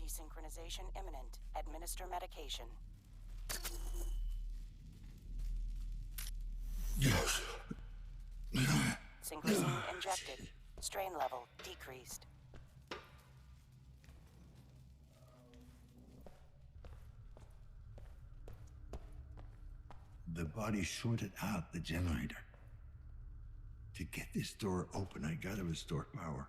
Desynchronization imminent. Administer medication. Yes. Synchrosine injected. Strain level decreased. The body shorted out the generator. To get this door open, I gotta restore power.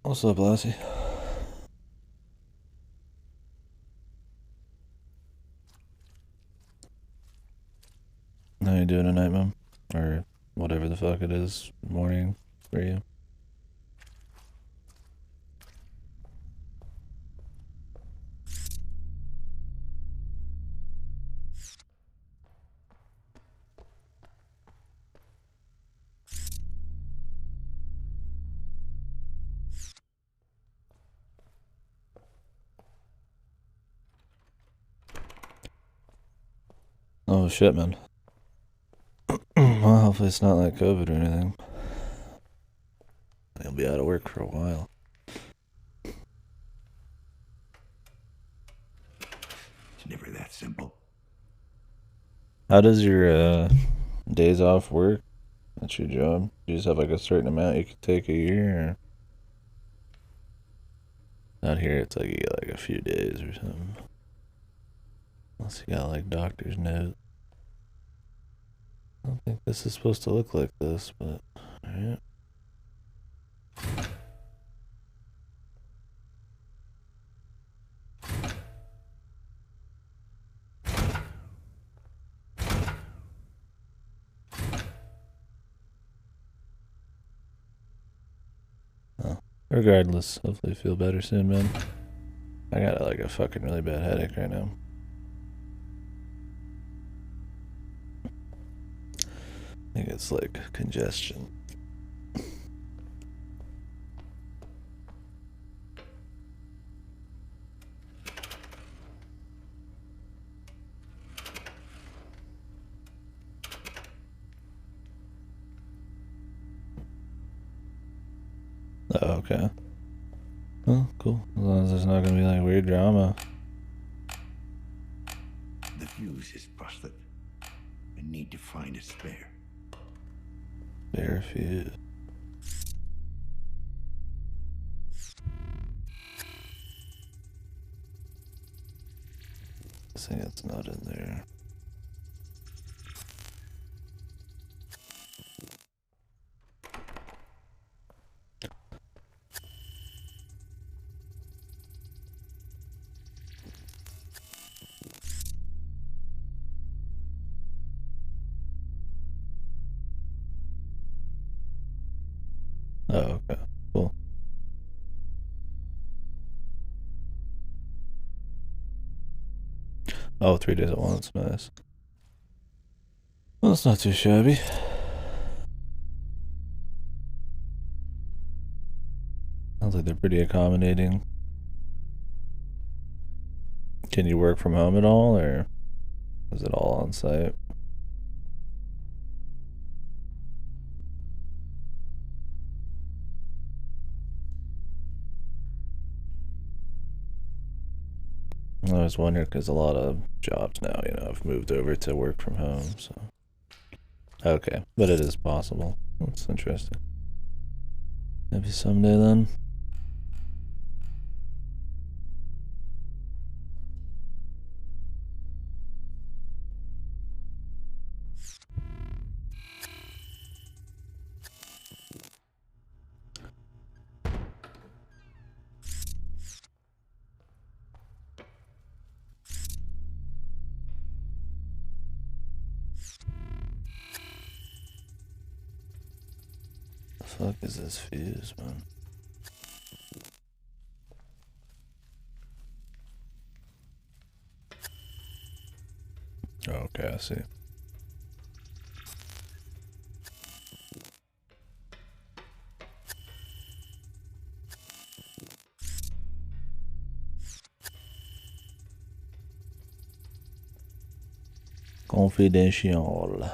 What's up, Lassie? How you doing tonight, Mom? Or whatever the fuck it is, morning for you. Oh shit, man. Well, hopefully it's not like COVID or anything. You'll be out of work for a while. It's never that simple. How does your days off work? That's your job? Do you just have like a certain amount you could take a year? Or... Out here it's like you get like a few days or something. Unless you got like doctor's note. I don't think this is supposed to look like this, but alright. Oh, regardless, hopefully you feel better soon, man. I got like a fucking really bad headache right now. I think it's like congestion. Oh, okay. Well, cool. As long as there's not gonna be like weird drama. The fuse is busted. I need to find a spare. Spare fuse. I think it's not in there. Oh, okay. Cool. Oh, 3 days at once. Nice. Well, it's not too shabby. Sounds like they're pretty accommodating. Can you work from home at all, or is it all on site? I was wondering because a lot of jobs now, you know, have moved over to work from home, so. Okay, but it is possible. That's interesting. Maybe someday then. fuck is this fuse, man? Okay, I see. Confidential.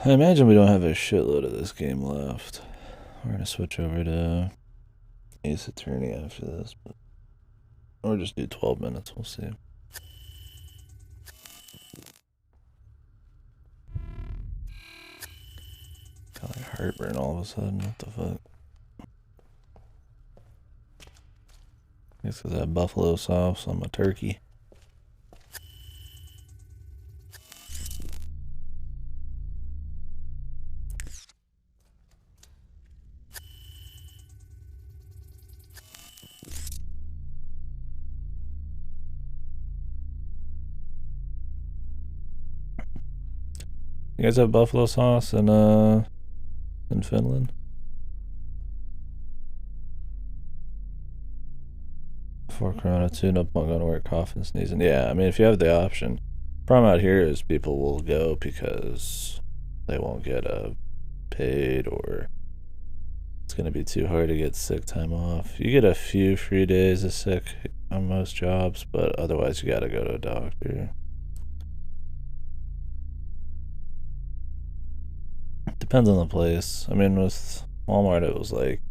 I imagine we don't have a shitload of this game left. We're gonna switch over to Ace Attorney after this, but or just do 12 minutes. We'll see. Got like heartburn all of a sudden. What the fuck? I guess because I have buffalo sauce on my turkey. You guys have buffalo sauce in Finland? For Corona, tune up on going to work, coughing, sneezing. Yeah, I mean, if you have the option. Problem out here is people will go because they won't get paid, or it's going to be too hard to get sick time off. You get a few free days of sick on most jobs, but otherwise you got to go to a doctor. Depends on the place. I mean, with Walmart, it was like,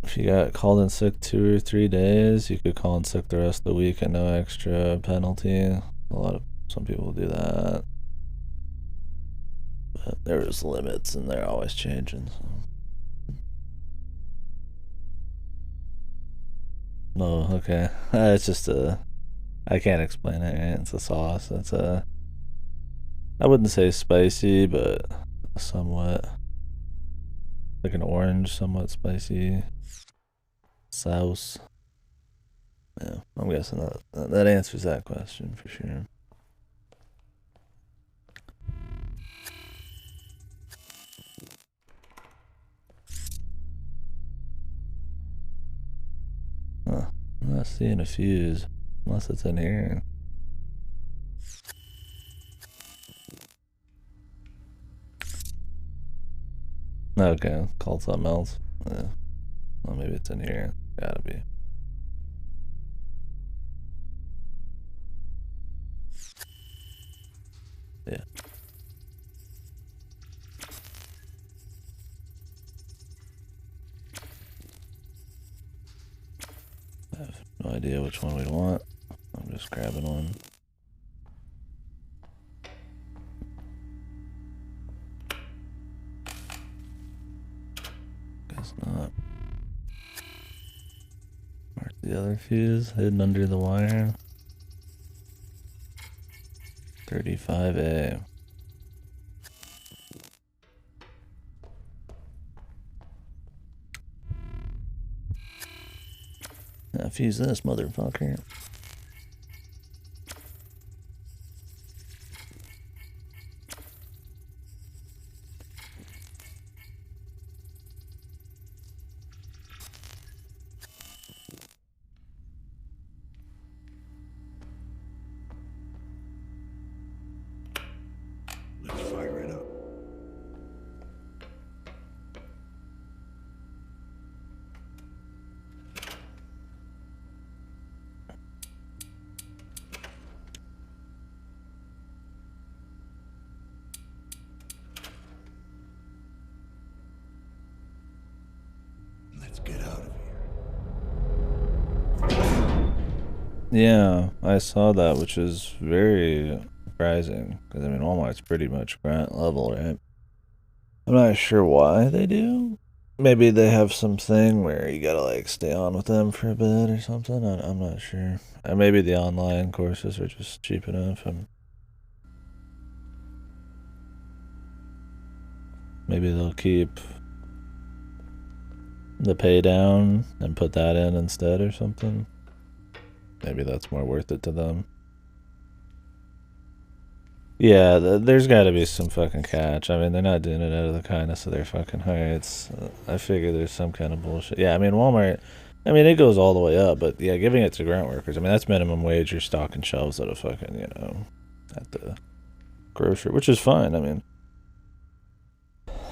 if you got called in sick 2 or 3 days, you could call in sick the rest of the week at no extra penalty. Some people do that. But there's limits and they're always changing. So. No, okay. It's just I can't explain it, right? It's a sauce. It's I wouldn't say spicy, but somewhat. Like an orange, somewhat spicy sauce. Yeah, I'm guessing that answers that question for sure. Huh. I'm not seeing a fuse, unless it's in here. Okay, called something else. Yeah. Well, maybe it's in here. Gotta be. Yeah. I have no idea which one we want. I'm just grabbing one. Guess not. Where's the other fuse? Hidden under the wire. 35A. Now fuse this, motherfucker. Let's fire it up. Let's get out of here. Yeah, I saw that, which is very surprising. Because, I mean, Walmart's pretty much grant level, right? I'm not sure why they do. Maybe they have something where you gotta, like, stay on with them for a bit or something. I'm not sure. Or maybe the online courses are just cheap enough. Maybe they'll keep the pay down and put that in instead or something. Maybe that's more worth it to them. Yeah, there's got to be some fucking catch. I mean, they're not doing it out of the kindness of their fucking hearts. I figure there's some kind of bullshit. Yeah, I mean, Walmart, I mean, it goes all the way up, but yeah, giving it to grunt workers, I mean, that's minimum wage. You're stocking shelves at a fucking, you know, at the grocery, which is fine. I mean,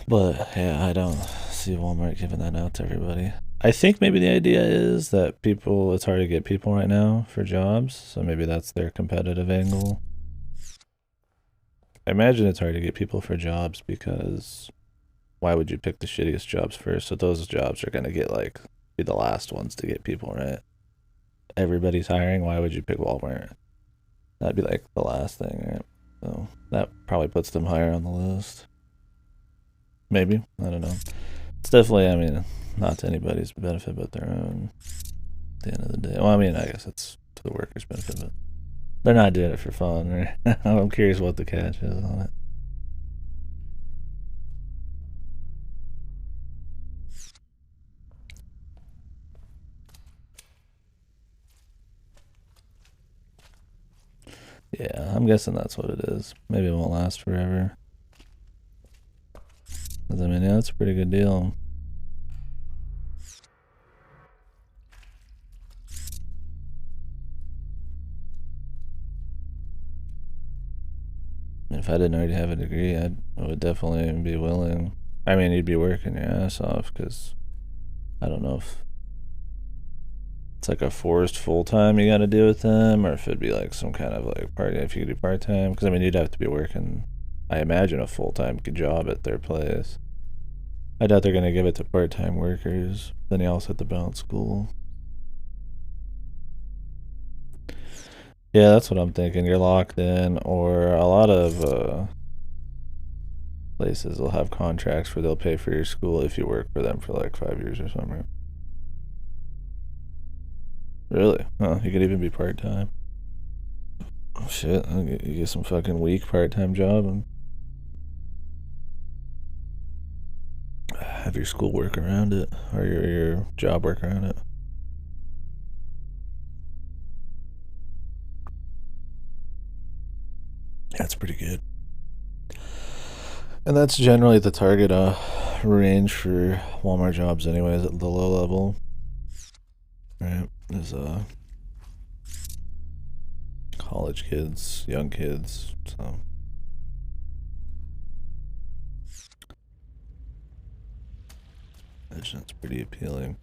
but yeah, I don't see Walmart giving that out to everybody. I think maybe the idea is that it's hard to get people right now for jobs, so maybe that's their competitive angle. I imagine it's hard to get people for jobs because why would you pick the shittiest jobs first? So those jobs are gonna be the last ones to get people, right? Everybody's hiring. Why would you pick Walmart? That'd be like the last thing, right? So that probably puts them higher on the list. Maybe, I don't know. It's definitely, I mean, not to anybody's benefit but their own. At the end of the day, well, I mean, I guess it's to the workers' benefit, but they're not doing it for fun. Right? I'm curious what the catch is on it. Yeah, I'm guessing that's what it is. Maybe it won't last forever. Cause I mean, yeah, that's a pretty good deal. If I didn't already have a degree, I would definitely be willing. I mean, you'd be working your ass off because I don't know if it's like a forced full time you got to do with them, or if it'd be like some kind of like part. If you could do part time, because I mean, you'd have to be working. I imagine a full time job at their place. I doubt they're gonna give it to part time workers. Then you also have to balance school. Yeah, that's what I'm thinking. You're locked in, or a lot of places will have contracts where they'll pay for your school if you work for them for like 5 years or something. Really? Huh? You could even be part time. Oh, shit, you get some fucking weak part time job and have your school work around it, or your job work around it. That's pretty good. And that's generally the target range for Walmart jobs anyways at the low level. Right? Is college kids, young kids, so that's pretty appealing.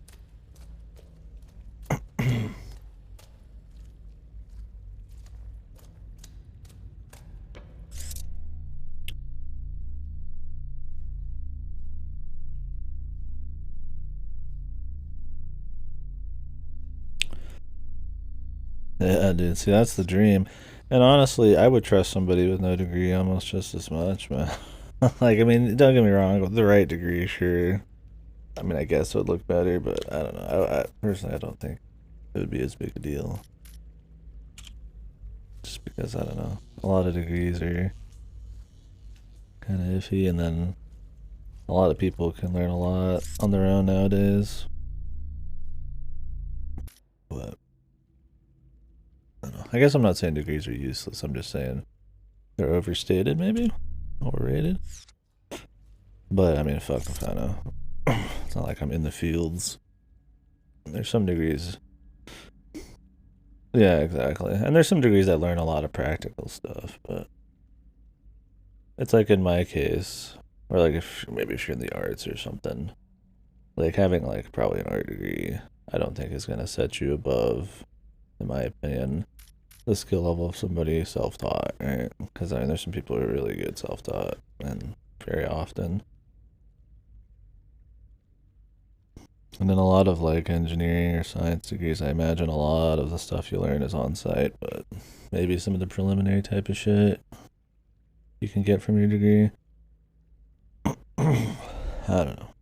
Yeah, dude. See, that's the dream. And honestly, I would trust somebody with no degree almost just as much, man. Like, I mean, don't get me wrong, with the right degree, sure. I mean, I guess it would look better, but I don't know. I personally, I don't think it would be as big a deal. Just because, I don't know. A lot of degrees are kind of iffy, and then a lot of people can learn a lot on their own nowadays. But I don't know. I guess I'm not saying degrees are useless. I'm just saying they're overstated, maybe? Overrated? But, I mean, fuck if I know. It's not like I'm in the fields. There's some degrees. Yeah, exactly. And there's some degrees that learn a lot of practical stuff, but it's like in my case, or like if you're in the arts or something, like having like probably an art degree, I don't think is gonna set you above, in my opinion, the skill level of somebody self-taught, right? Because I mean, there's some people who are really good self-taught, and very often. And then a lot of like engineering or science degrees, I imagine a lot of the stuff you learn is on site, but maybe some of the preliminary type of shit you can get from your degree. I don't know.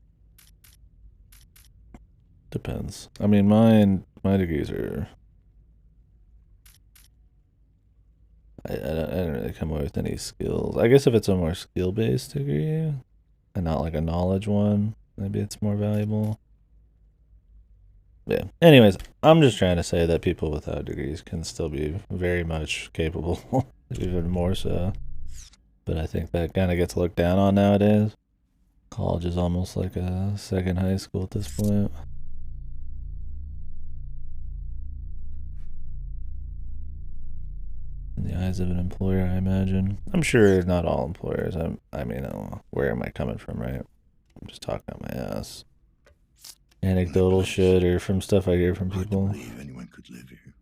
Depends. I mean, my degrees are. I don't really come away with any skills. I guess if it's a more skill-based degree, and not like a knowledge one. Maybe it's more valuable. Yeah. Anyways, I'm just trying to say that people without degrees can still be very much capable, even more so. But I think that kind of gets looked down on nowadays. College is almost like a second high school at this point. In the eyes of an employer, I imagine. I'm sure not all employers. I mean, where am I coming from, right? I'm just talking out my ass. Anecdotal shit or from stuff I hear from people. Hard to believe anyone could live here.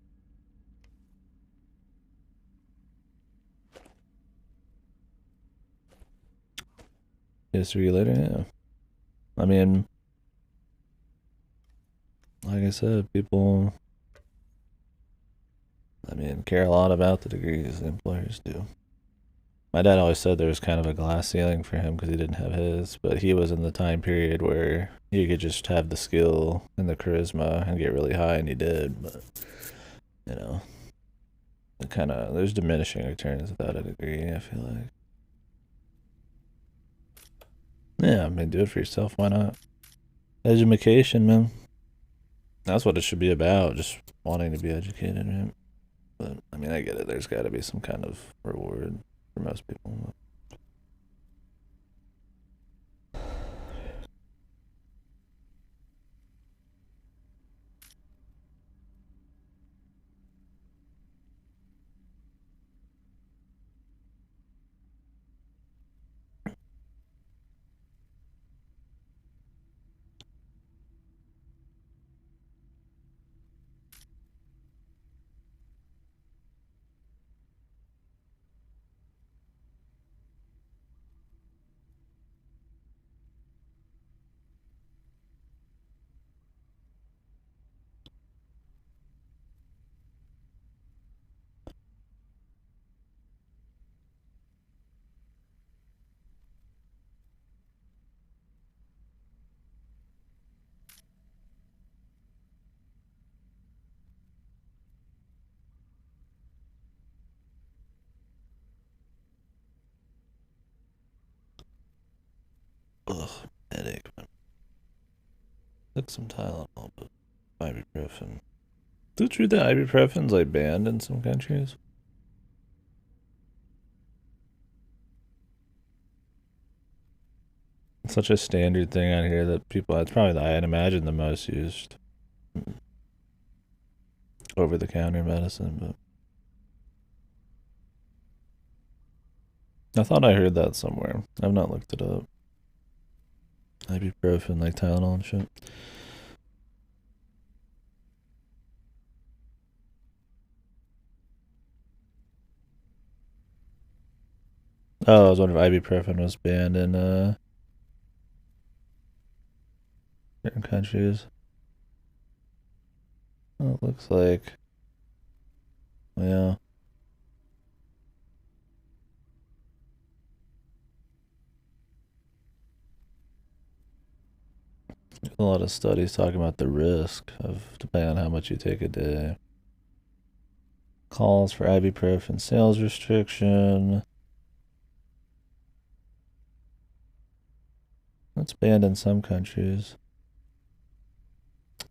History later, yeah. I mean, like I said, people, care a lot about the degrees, the employers do. My dad always said there was kind of a glass ceiling for him because he didn't have his, but he was in the time period where you could just have the skill and the charisma and get really high, and he did, but, you know, it kind of, there's diminishing returns without a degree, I feel like. Yeah, do it for yourself, why not? Education, man. That's what it should be about, just wanting to be educated, right? But, I get it, there's gotta be some kind of reward for most people. Ugh, headache, man. Took some Tylenol, but ibuprofen. Is it true that ibuprofen's like banned in some countries? It's such a standard thing out here that people, it's probably, I'd imagine, the most used over-the-counter medicine, but I thought I heard that somewhere. I've not looked it up. Ibuprofen, like Tylenol and shit. Oh, I was wondering if ibuprofen was banned in certain countries. Oh, it looks like, yeah. A lot of studies talking about the risk of, depending on how much you take a day. Calls for ibuprofen sales restriction. It's banned in some countries.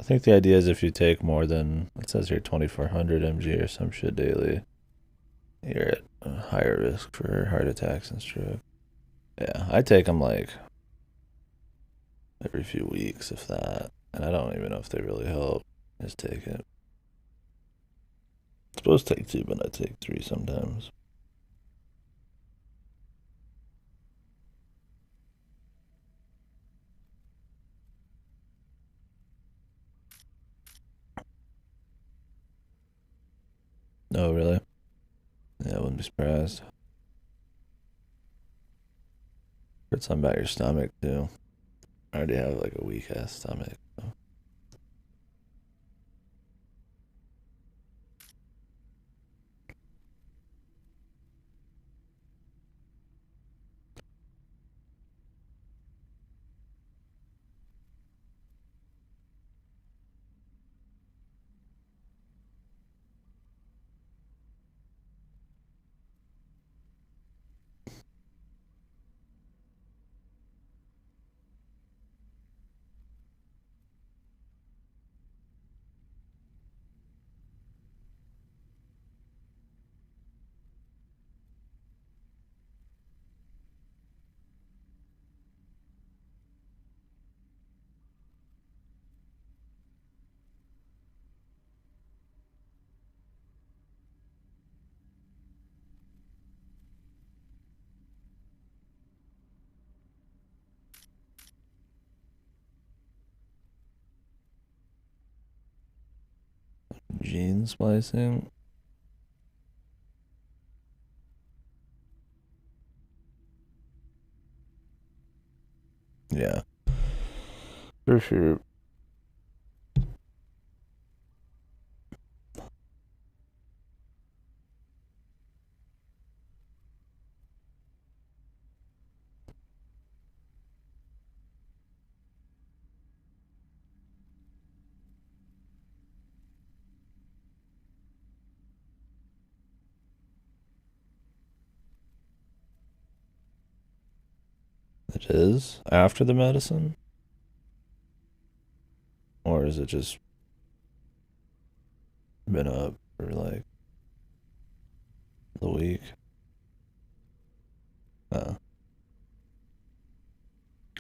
I think the idea is if you take more than, it says here 2400 mg or some shit daily, you're at a higher risk for heart attacks and stroke. Yeah, I take them like every few weeks, if that. And I don't even know if they really help. I just take it. I'm supposed to take 2, but I take 3 sometimes. Oh, really? Yeah, I wouldn't be surprised. Heard something about your stomach, too. I already have like a weak ass stomach. So. Gene splicing. Yeah. For sure. It is after the medicine? Or is it just been up for like the week?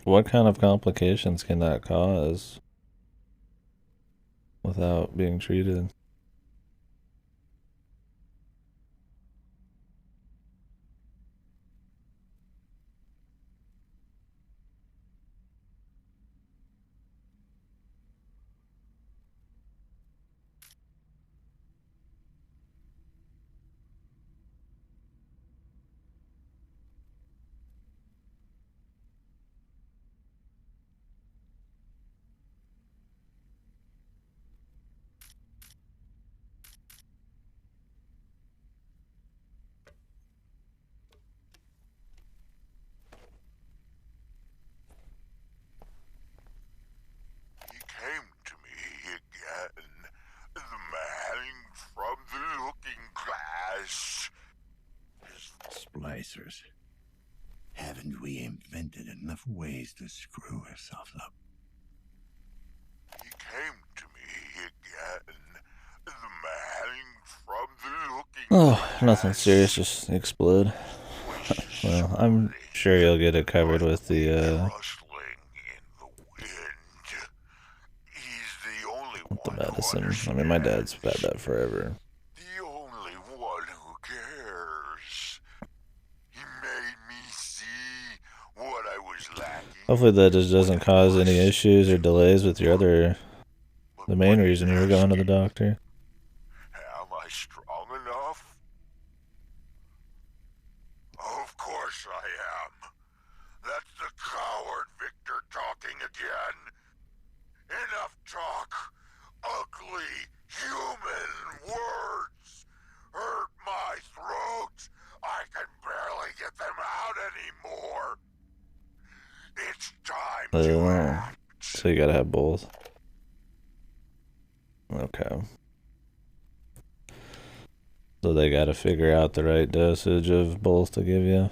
What kind of complications can that cause without being treated? He came to me again. The man from the looking glass. Splicers. Haven't we invented enough ways to screw ourselves up? He came to me again. The man from the looking glass. Oh, nothing serious, just explode. Well, I'm sure you'll get it covered with the Rustling in the wind. He's the only one medicine. who I mean, my dad's had understands. that forever. The only one who cares. He made me see what I was lacking. Hopefully that just doesn't cause any issues or delays with your other... The main reason you were going to the doctor. Am I strong enough? Of course I am. That's the coward Victor talking again. Enough talk. Ugly human words hurt my throat. I can barely get them out anymore. It's time to act. So you gotta have both. Okay. So they gotta figure out the right dosage of both to give you.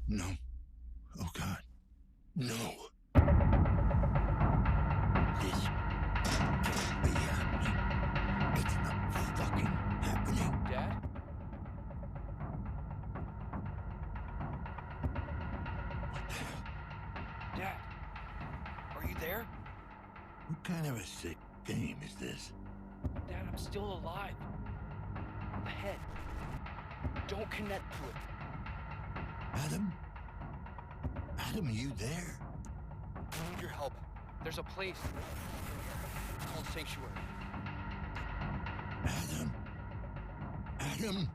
No. Oh, God. No. This can't be happening. It's not fucking happening. Dad? What the hell? Dad? Are you there? What kind of a sick game is this? Dad, I'm still alive. The head. Don't connect to it. Adam? Adam, are you there? I need your help. There's a place called Sanctuary. Adam? Adam?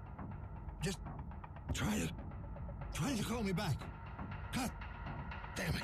Just try to call me back. God damn it.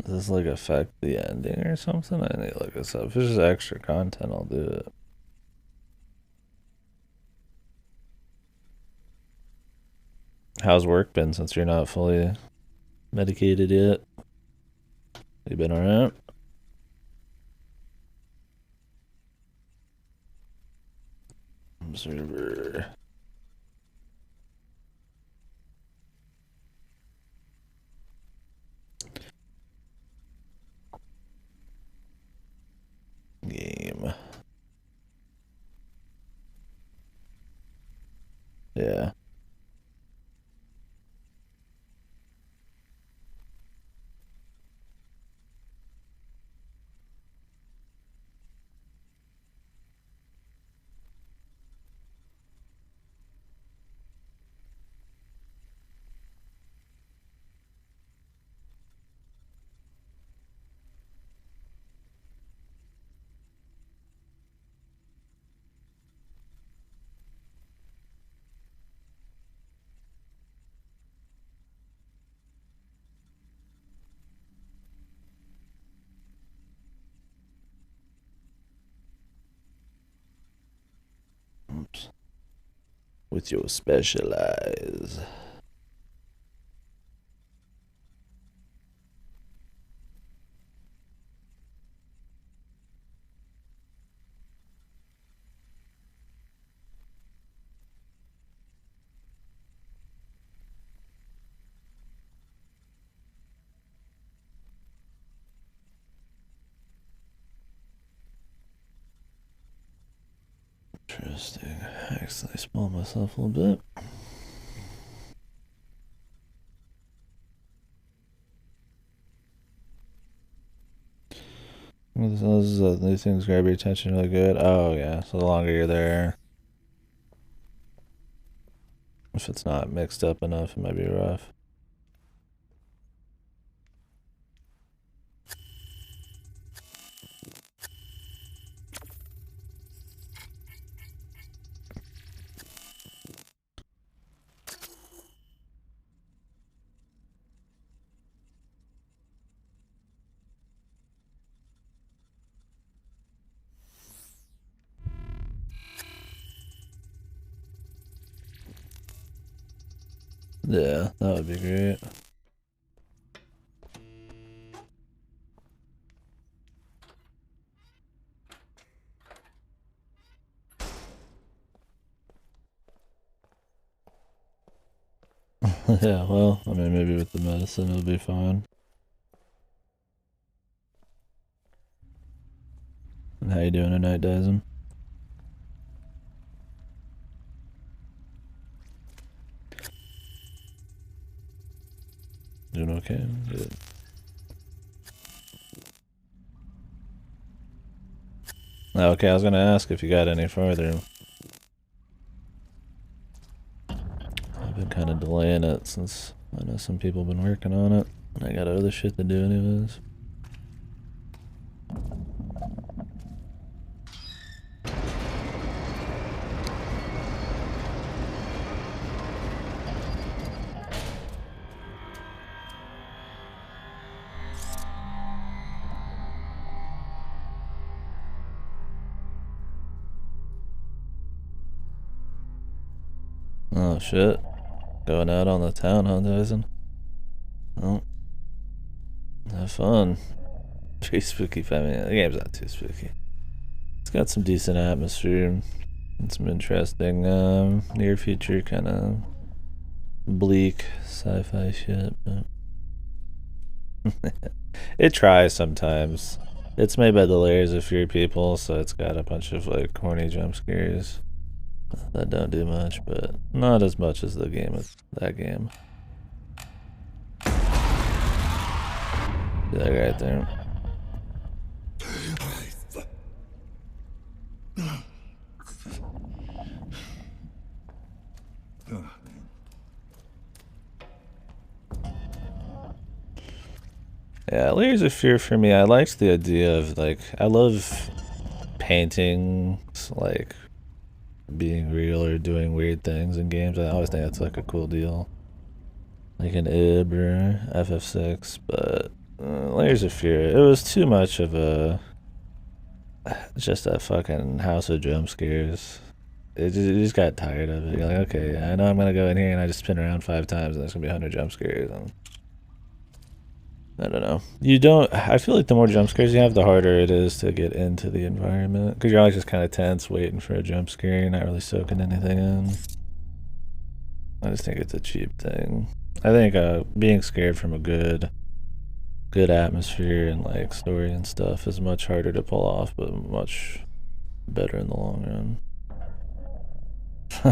Does this like affect the ending or something? I need to look this up. If it's just extra content, I'll do it. How's work been since you're not fully medicated yet? You been alright? Observer. Game. Yeah. Oops. With your specialize. Interesting. I accidentally spawned myself a little bit. These things grab your attention really good. Oh yeah, so the longer you're there, if it's not mixed up enough, it might be rough. Yeah, that would be great. Yeah, well, I mean, maybe with the medicine it'll be fine. And how you doing tonight, Dyson? Doing okay? Good. Okay, I was gonna ask if you got any further. I've been kind of delaying it since I know some people have been working on it, and I got other shit to do anyways. Oh shit. Going out on the town, huh, Dyson? Oh. Have fun. Pretty spooky family. The game's not too spooky. It's got some decent atmosphere and some interesting near future kind of bleak sci-fi shit, but it tries sometimes. It's made by the Layers of Fear people, so it's got a bunch of like corny jump scares that don't do much, but not as much as the game of that game. See that right there. Yeah, Layers of Fear for me, I liked the idea of like, I love paintings, like being real or doing weird things in games. I always think that's like a cool deal. Like an IB or FF6, but Layers of Fear, it was too much of a, just a fucking house of jump scares. You just got tired of it. You're like, okay, I know I'm gonna go in here and I just spin around 5 times and there's gonna be 100 jump scares. And I don't know. You don't. I feel like the more jump scares you have, the harder it is to get into the environment because you're always just kind of tense, waiting for a jump scare. You're not really soaking anything in. I just think it's a cheap thing. I think being scared from a good atmosphere and like story and stuff is much harder to pull off, but much better in the long run.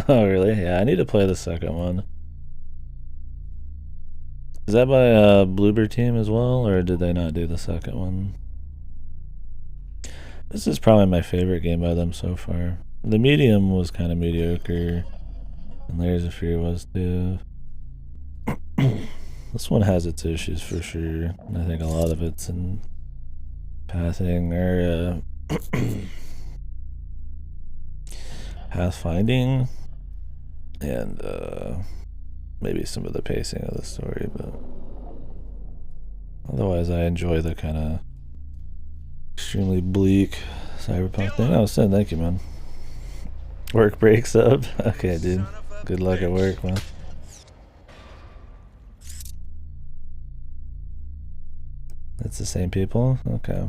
Oh, really? Yeah, I need to play the second one. Is that by Bloober Team as well, or did they not do the second one? This is probably my favorite game by them so far. The Medium was kind of mediocre, and Layers of Fear was too. This one has its issues for sure, and I think a lot of it's in pathing or pathfinding, and maybe some of the pacing of the story, but otherwise I enjoy the kind of extremely bleak cyberpunk thing. Oh, Sin, thank you, man. Work breaks up. Okay, dude. Good luck at work, man. It's the same people? Okay.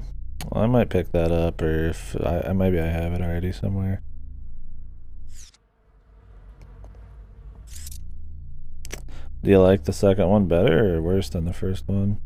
Well, I might pick that up, or if maybe I have it already somewhere. Do you like the second one better or worse than the first one?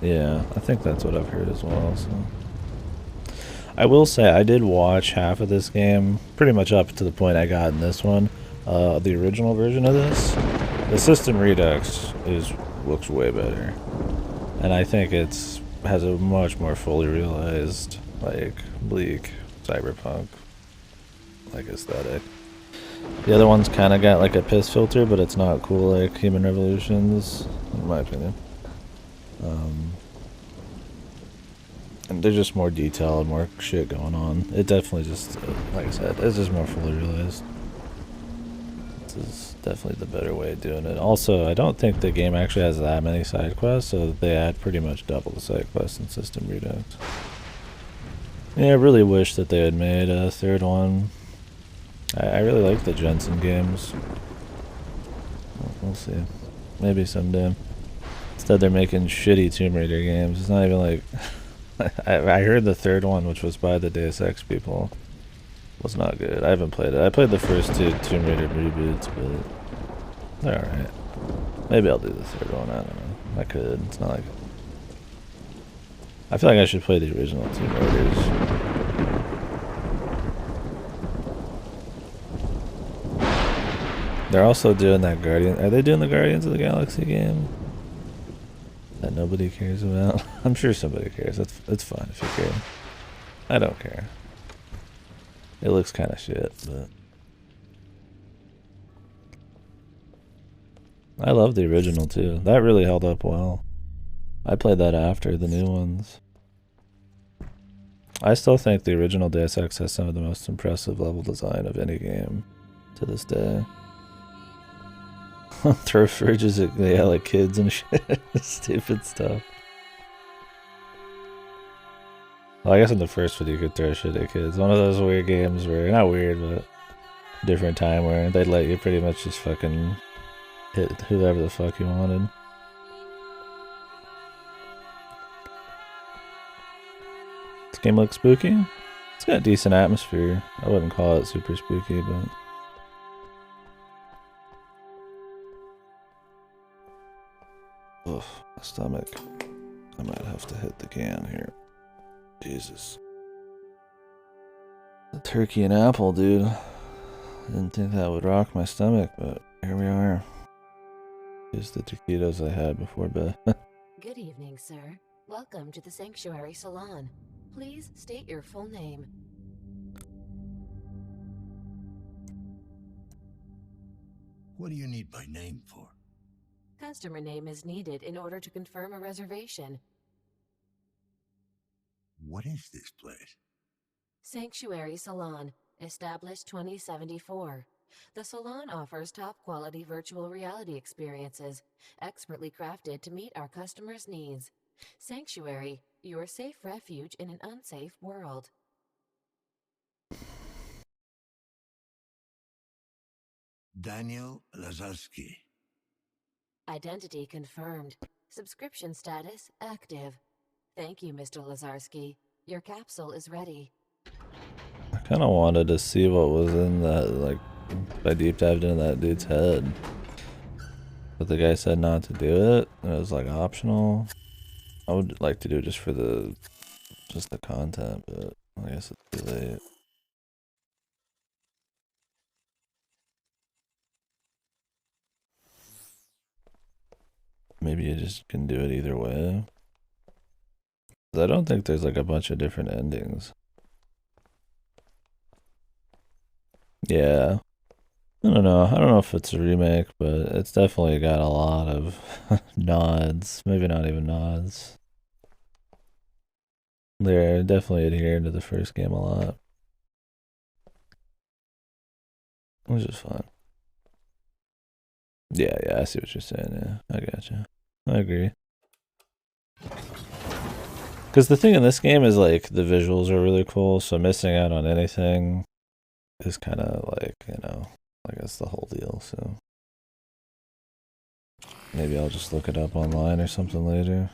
Yeah, I think that's what I've heard as well. So I will say I did watch half of this game, pretty much up to the point I got in this one. The original version of this, the system Redux looks way better, and I think has a much more fully realized, like, bleak cyberpunk like aesthetic. The other one's kind of got like a piss filter, but it's not cool like Human Revolutions, in my opinion. And there's just more detail and more shit going on. It definitely just, like I said, it's just more fully realized. This is definitely the better way of doing it. Also, I don't think the game actually has that many side quests, so they add pretty much double the side quests in System Redux. Yeah, I really wish that they had made a third one. I really like the Jensen games. We'll see. Maybe someday. Instead they're making shitty Tomb Raider games. It's not even like... I heard the third one, which was by the Deus Ex people, was not good. I haven't played it. I played the first two Tomb Raider reboots, but they're alright. Maybe I'll do the third one. I don't know. I could. It's not like... I feel like I should play the original Tomb Raiders. They're also doing that Guardian... Are they doing the Guardians of the Galaxy game? That nobody cares about? I'm sure somebody cares. It's fine if you care. I don't care. It looks kind of shit, but... I love the original too. That really held up well. I played that after the new ones. I still think the original Deus Ex has some of the most impressive level design of any game to this day. Throw fridges at, yeah, like kids and shit. Stupid stuff. Well, I guess in the first one you could throw shit at kids. One of those weird games where, not weird, but different time where they'd let you pretty much just fucking hit whoever the fuck you wanted. This game looks spooky. It's got a decent atmosphere. I wouldn't call it super spooky, but... Ugh, my stomach. I might have to hit the can here. Jesus. The turkey and apple, dude. Didn't think that would rock my stomach, but here we are. Here's the taquitos I had before bed. Good evening, sir. Welcome to the Sanctuary Salon. Please state your full name. What do you need my name for? Customer name is needed in order to confirm a reservation. What is this place? Sanctuary Salon, established 2074. The salon offers top-quality virtual reality experiences, expertly crafted to meet our customers' needs. Sanctuary, your safe refuge in an unsafe world. Daniel Lazarski. Identity confirmed. Subscription status active. Thank you, Mr. Lazarski. Your capsule is ready. I kind of wanted to see what was in that, like, if I deep dived into that dude's head. But the guy said not to do it. It was like optional. I would like to do it just for the content, but I guess it's too late. Maybe you just can do it either way. 'Cause I don't think there's like a bunch of different endings. Yeah. I don't know. I don't know if it's a remake, but it's definitely got a lot of nods. Maybe not even nods. They're definitely adhering to the first game a lot. Which is fun. Yeah, I see what you're saying. Yeah, I gotcha. I agree. Because the thing in this game is, like, the visuals are really cool, so missing out on anything is kind of like, you know, I guess the whole deal, so. Maybe I'll just look it up online or something later.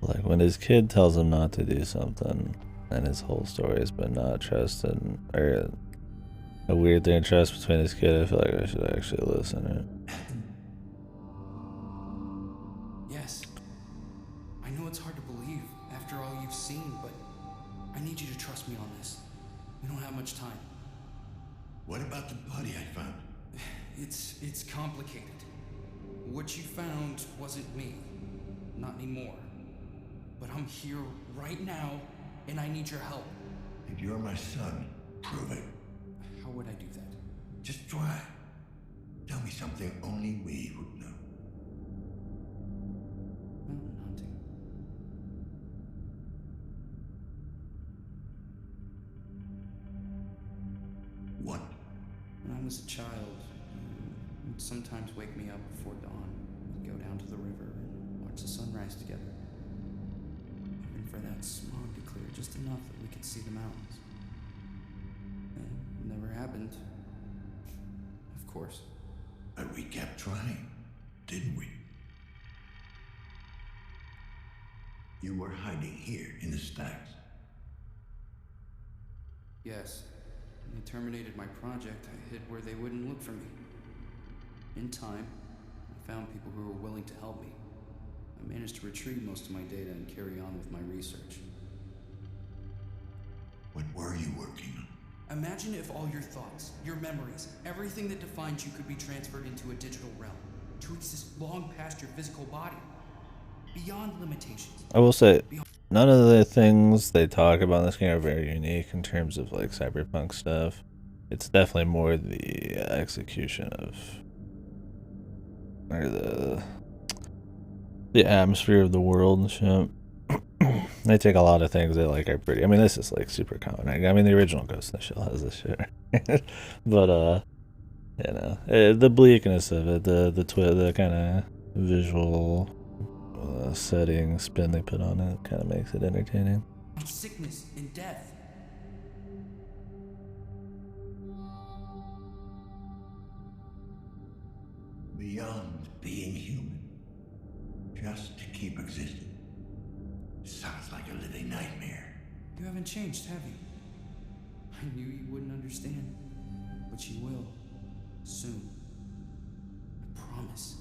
Like, when his kid tells him not to do something, and his whole story has been not trusting, or a weird thing to trust between his kid, I feel like I should actually listen, right? Yes. I know it's hard to believe after all you've seen, but I need you to trust me on this. We don't have much time. What about the body I found? It's complicated. What you found wasn't me. Not anymore. But I'm here right now, and I need your help. If you're my son, prove it. How would I do that? Just try. Tell me something only we would know. Mountain hunting. What? When I was a child, you'd sometimes wake me up before dawn. We'd go down to the river and watch the sunrise together. Hoping for that smog to clear just enough that we could see the mountains. It never happened. Of course. But we kept trying, didn't we? You were hiding here in the stacks. Yes. When they terminated my project, I hid where they wouldn't look for me. In time, I found people who were willing to help me. I managed to retrieve most of my data and carry on with my research. What were you working on? Imagine if all your thoughts, your memories, everything that defines you could be transferred into a digital realm, to exist long past your physical body, beyond limitations. I will say, none of the things they talk about in this game are very unique in terms of, like, cyberpunk stuff. It's definitely more the execution of, or the atmosphere of the world and shit. They take a lot of things that, like, are pretty. I mean, this is like super common. I mean, the original Ghost in the Shell has this shit, but you know, the bleakness of it, the kind of visual setting spin they put on it, kind of makes it entertaining. Sickness and death. Beyond being human, just to keep existing. Sounds like a living nightmare. You haven't changed, have you? I knew you wouldn't understand, but you will. Soon. I promise.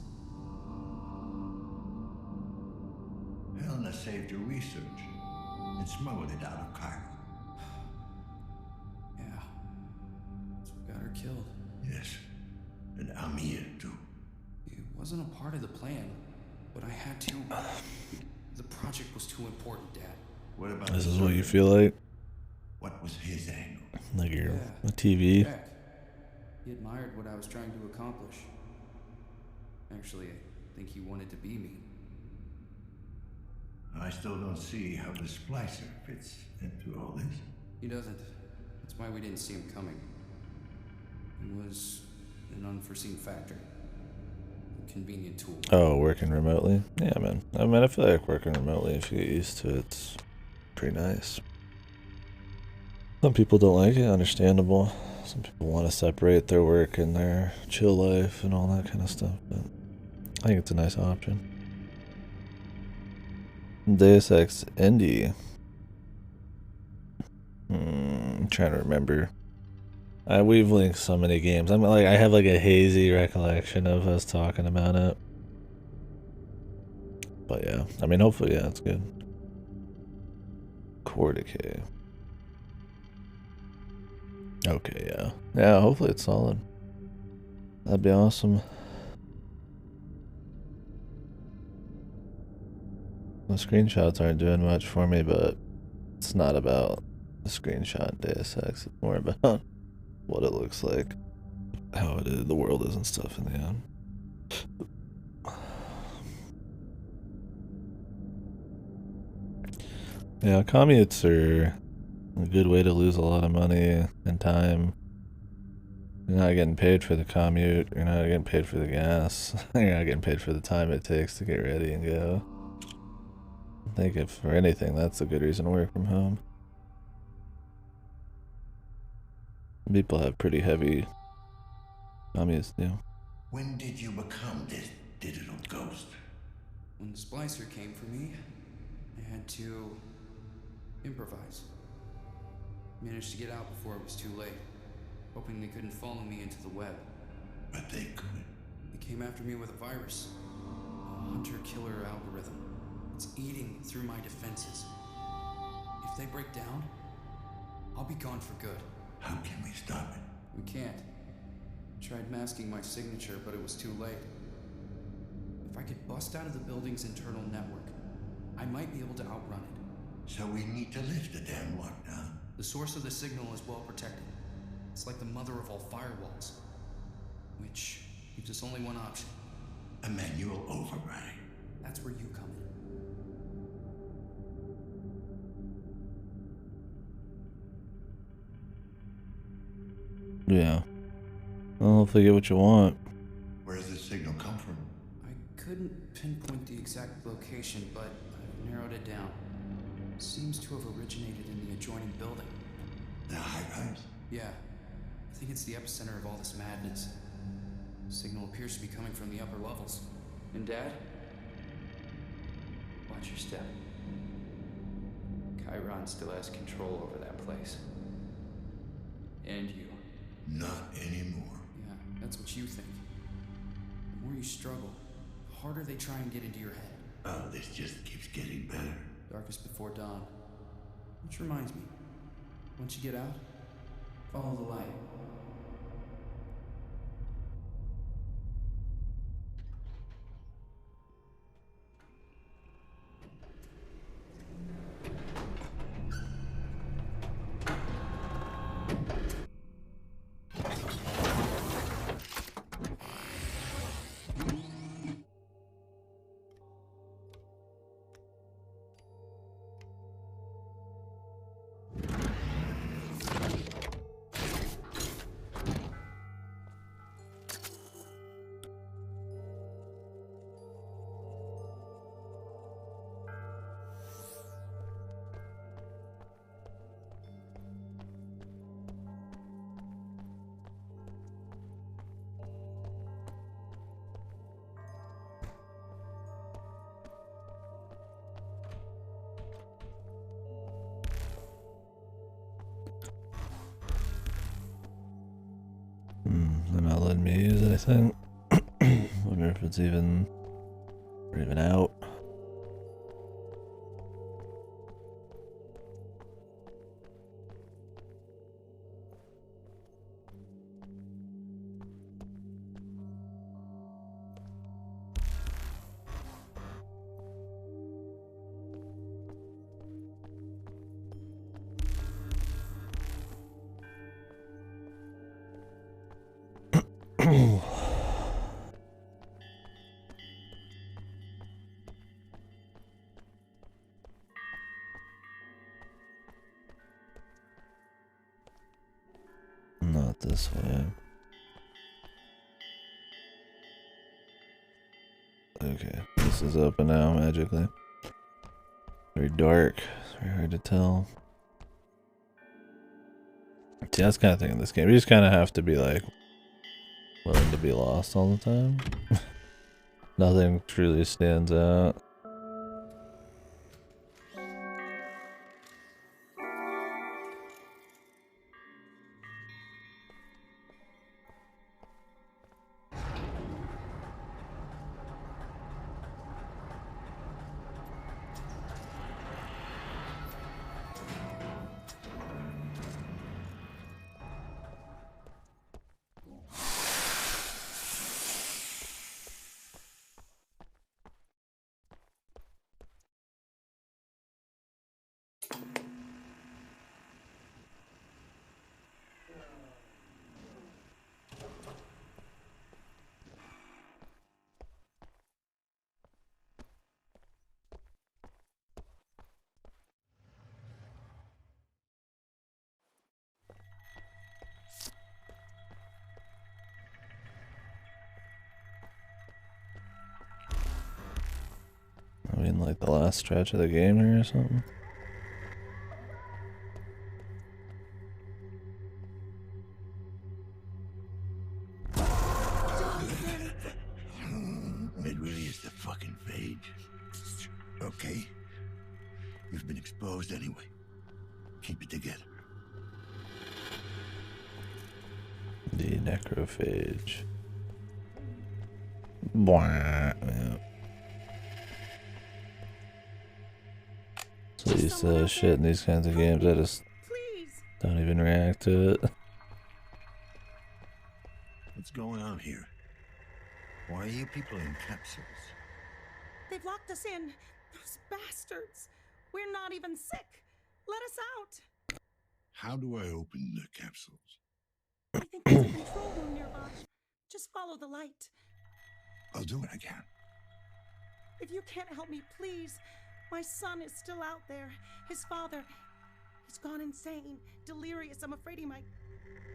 Luna saved your research and smuggled it out of Cairo. Yeah. That's what got her killed. Yes, and Amir too. It wasn't a part of the plan, but I had to. The project was too important, Dad. What about This the is what you servant? feel like? What was his angle? Like you're Yeah. a TV? Heck, he admired what I was trying to accomplish. Actually, I think he wanted to be me. I still don't see how the splicer fits into all this. He doesn't. That's why we didn't see him coming. It was an unforeseen factor. A convenient tool. Oh, working remotely? Yeah, man. I mean, I feel like working remotely, if you get used to it, it's pretty nice. Some people don't like it, understandable. Some people want to separate their work and their chill life and all that kind of stuff, but I think it's a nice option. Deus Ex Indie. I'm trying to remember. We've linked so many games. I have like a hazy recollection of us talking about it. But yeah, I mean, hopefully, yeah, it's good. KDkill. Okay, yeah. Yeah, hopefully it's solid. That'd be awesome. The screenshots aren't doing much for me, but it's not about the screenshot in Deus Ex. It's more about what it looks like, how it is, the world is and stuff in the end. Yeah, commutes are a good way to lose a lot of money and time. You're not getting paid for the commute, you're not getting paid for the gas, you're not getting paid for the time it takes to get ready and go. I think if for anything, that's a good reason to work from home. People have pretty heavy commutes too. When did you become this digital ghost? When the splicer came for me, I had to improvise. Managed to get out before it was too late, hoping they couldn't follow me into the web. But they could. They came after me with a virus, a hunter-killer algorithm. It's eating through my defenses. If they break down, I'll be gone for good. How can we stop it? We can't. Tried masking my signature, but it was too late. If I could bust out of the building's internal network, I might be able to outrun it. So we need to lift the damn lockdown. The source of the signal is well protected. It's like the mother of all firewalls. Which leaves us only one option. A manual override. That's where you come in. Yeah. Well, hopefully you get what you want. Where does the signal come from? I couldn't pinpoint the exact location, but I've narrowed it down. Seems to have originated in the adjoining building. The high-rise? Yeah. I think it's the epicenter of all this madness. Signal appears to be coming from the upper levels. And Dad? Watch your step. Chiron still has control over that place. And you. Not anymore. Yeah, that's what you think. The more you struggle, the harder they try and get into your head. Oh, this just keeps getting better. Darkest before dawn. Which reminds me, once you get out, follow the light. They're not letting me use anything. Wonder if it's even out. Not this way. Okay, this is open now magically. Very dark. It's very hard to tell. See, that's kind of thing in this game. You just kind of have to be like willing to be lost all the time. Nothing truly stands out. I mean, like the last stretch of the game here or something. It really is the fucking phage. Okay? You've been exposed anyway. Keep it together. The necrophage. Bwah. Yeah. So used to shit in these kinds of games, I just don't even react to it. What's going on here? Why are you people in capsules? They've locked us in. Those bastards. We're not even sick. Let us out. How do I open the capsules? I think there's a control room nearby. Just follow the light. I'll do what I can. If you can't help me, please. My son is still out there. His father, he's gone insane, delirious. I'm afraid he might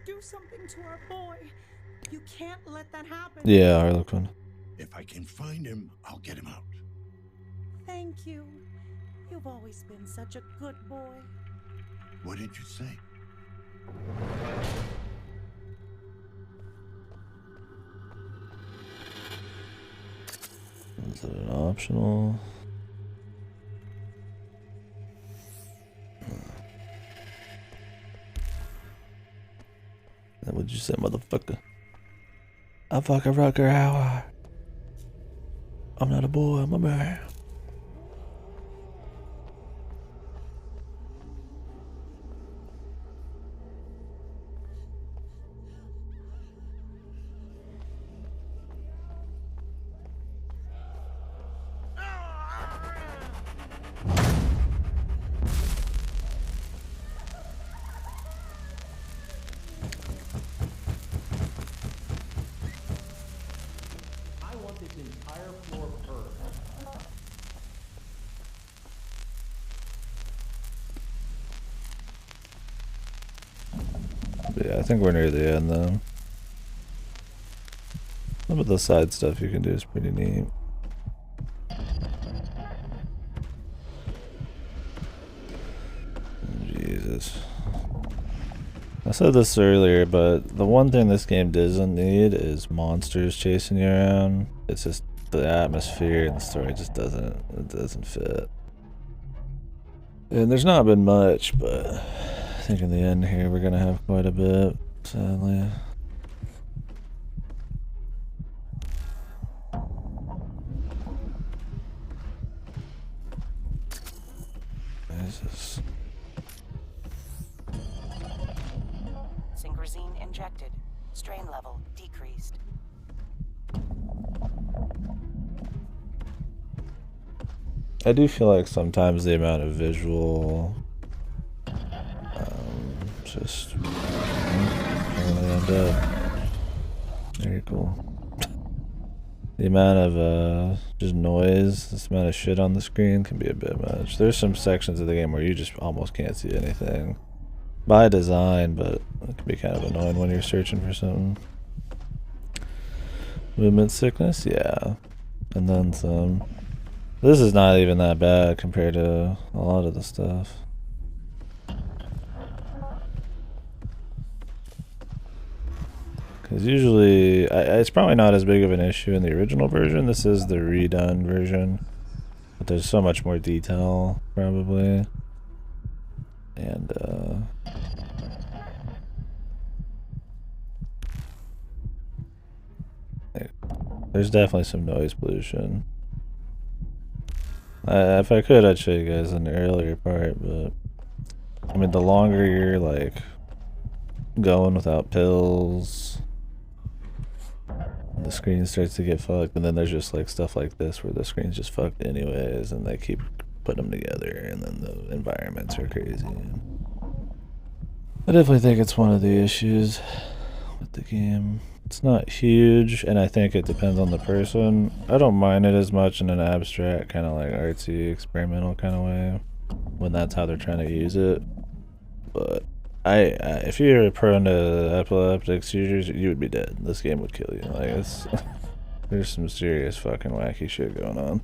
do something to our boy. You can't let that happen. Yeah, Harlequin. If I can find him, I'll get him out. Thank you. You've always been such a good boy. What did you say? Is it an optional? What'd you say, motherfucker? I fuck a rocker hour. I'm not a boy, I'm a man. Yeah, I think we're near the end though. Some of the side stuff you can do is pretty neat. Jesus. I said this earlier, but the one thing this game doesn't need is monsters chasing you around. It's just the atmosphere and the story just doesn't fit. And there's not been much, but I think in the end here we're gonna have quite a bit, sadly. Jesus. Synchrosine injected. Strain level decreased. I do feel like sometimes the amount of visual just very cool. The amount of just noise, this amount of shit on the screen can be a bit much. There's some sections of the game where you just almost can't see anything. by design, but it can be kind of annoying when you're searching for something. Movement sickness, yeah, and then some. This is not even that bad compared to a lot of the stuff. Because usually, it's probably not as big of an issue in the original version. This is the redone version. But there's so much more detail, probably. And, there's definitely some noise pollution. If I could, I'd show you guys in the earlier part, but... I mean, the longer you're, like, going without pills... the screen starts to get fucked, and then there's just like stuff like this where the screen's just fucked anyways, and they keep putting them together, and then the environments are crazy. I definitely think it's one of the issues with the game. It's not huge, and I think it depends on the person. I don't mind it as much in an abstract, kind of like artsy, experimental kind of way, when that's how they're trying to use it. But if you're prone to epileptic seizures, you would be dead. This game would kill you. Like, it's there's some serious fucking wacky shit going on.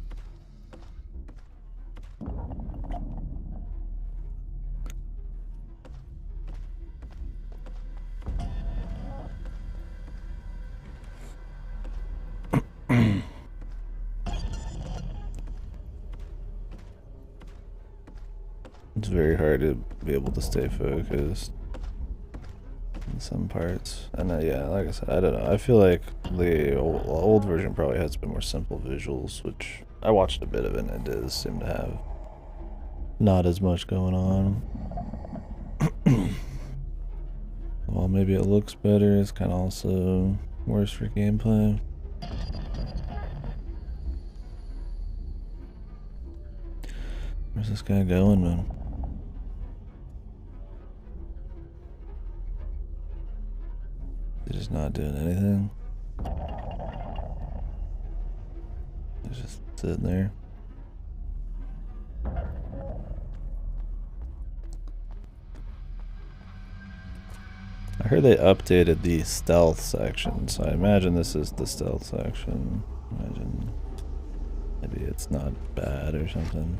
It's very hard to be able to stay focused in some parts. And yeah, like I said, I don't know. I feel like the old version probably has a bit more simple visuals, which I watched a bit of it, and it does seem to have not as much going on. Well, maybe it looks better. It's kind of also worse for gameplay. Where's this guy going, man? He's just not doing anything. He's just sitting there. I heard they updated the stealth section, so I imagine this is the stealth section. Imagine maybe it's not bad or something.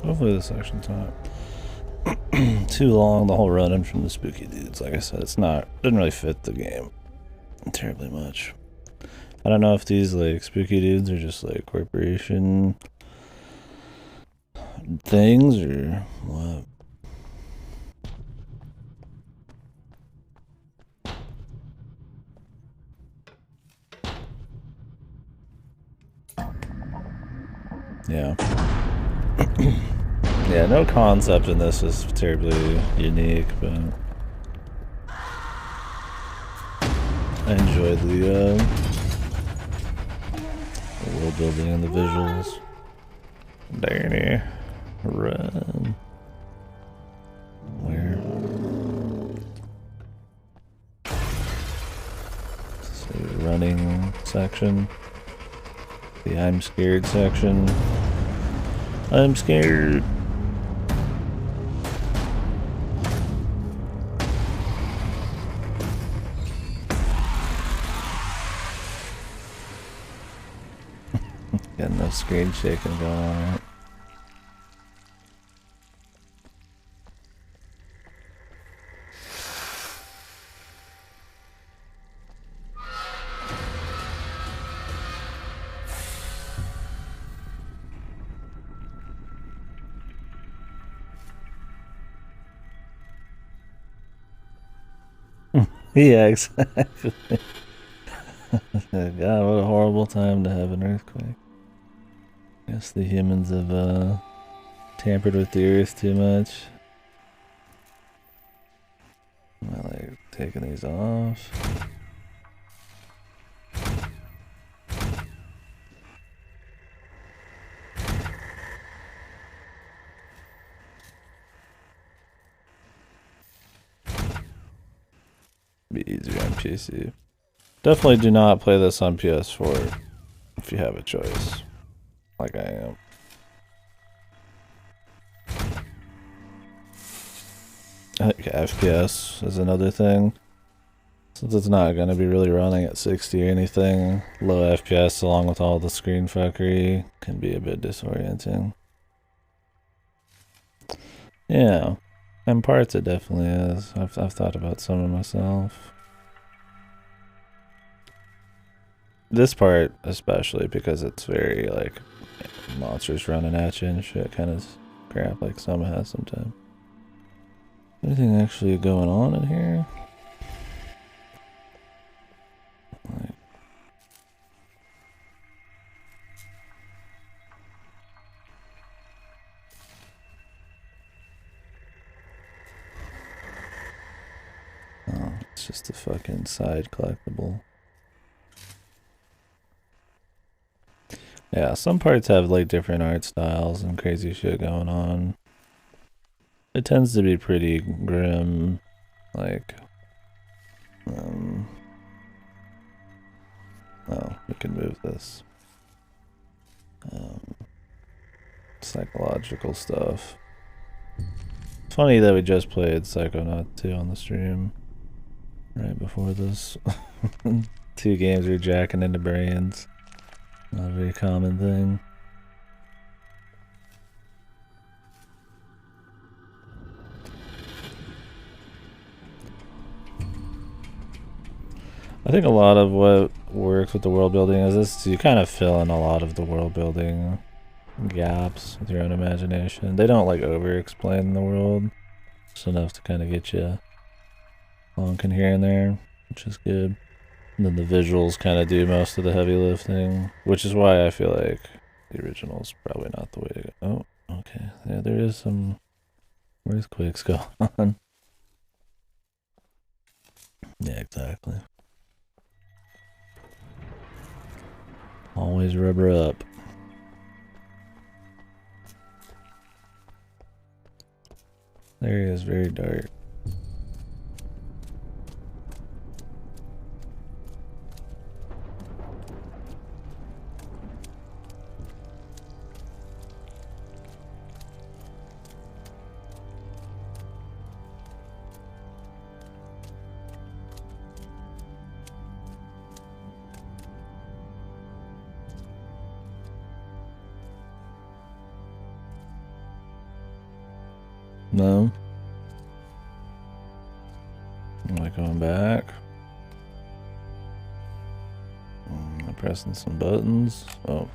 Hopefully this section's not too long. The whole run-in from the spooky dudes, like I said, didn't really fit the game terribly much. I don't know if these like spooky dudes are just like corporation things or what. Yeah. Yeah, no concept in this is terribly unique, but I enjoyed the world building and the visuals. Danny, run. Where? This is the running section. The I'm scared section. I'm scared. Got no screen shaking going on, right? Yeah, exactly. God, what a horrible time to have an earthquake. Guess the humans have tampered with the earth too much. Am I like taking these off? Be easier on PC. Definitely do not play this on PS4 if you have a choice, like I am. I think FPS is another thing. Since it's not going to be really running at 60 or anything, low FPS along with all the screen fuckery can be a bit disorienting. Yeah, in parts it definitely is. I've thought about some of myself. This part especially because it's very like monsters running at you and shit, kind of crap like some has sometimes. Anything actually going on in here? Like, oh, it's just a fucking side collectible. Yeah, some parts have like different art styles and crazy shit going on. It tends to be pretty grim, like, oh, we can move this. Psychological stuff. Funny that we just played Psychonaut 2 on the stream right before this. 2 games are jacking into brains. Not a very common thing. I think a lot of what works with the world building is this: you kind of fill in a lot of the world building gaps with your own imagination. They don't like over explain the world. Just enough to kind of get you honking here and there, which is good. And then the visuals kind of do most of the heavy lifting, which is why I feel like the original is probably not the way to go. Oh, okay. Yeah, there is some earthquakes going on. Yeah, exactly. Always rubber up. The area is very dark. No? Am I going back? Am I pressing some buttons? Oh.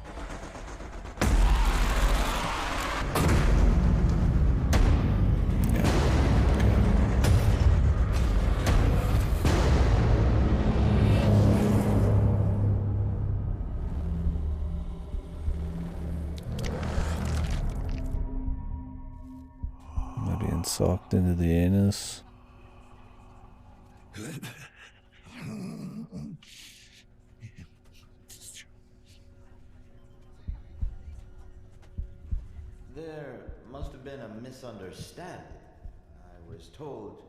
Am I being sucked into the anus? There must have been a misunderstanding. I was told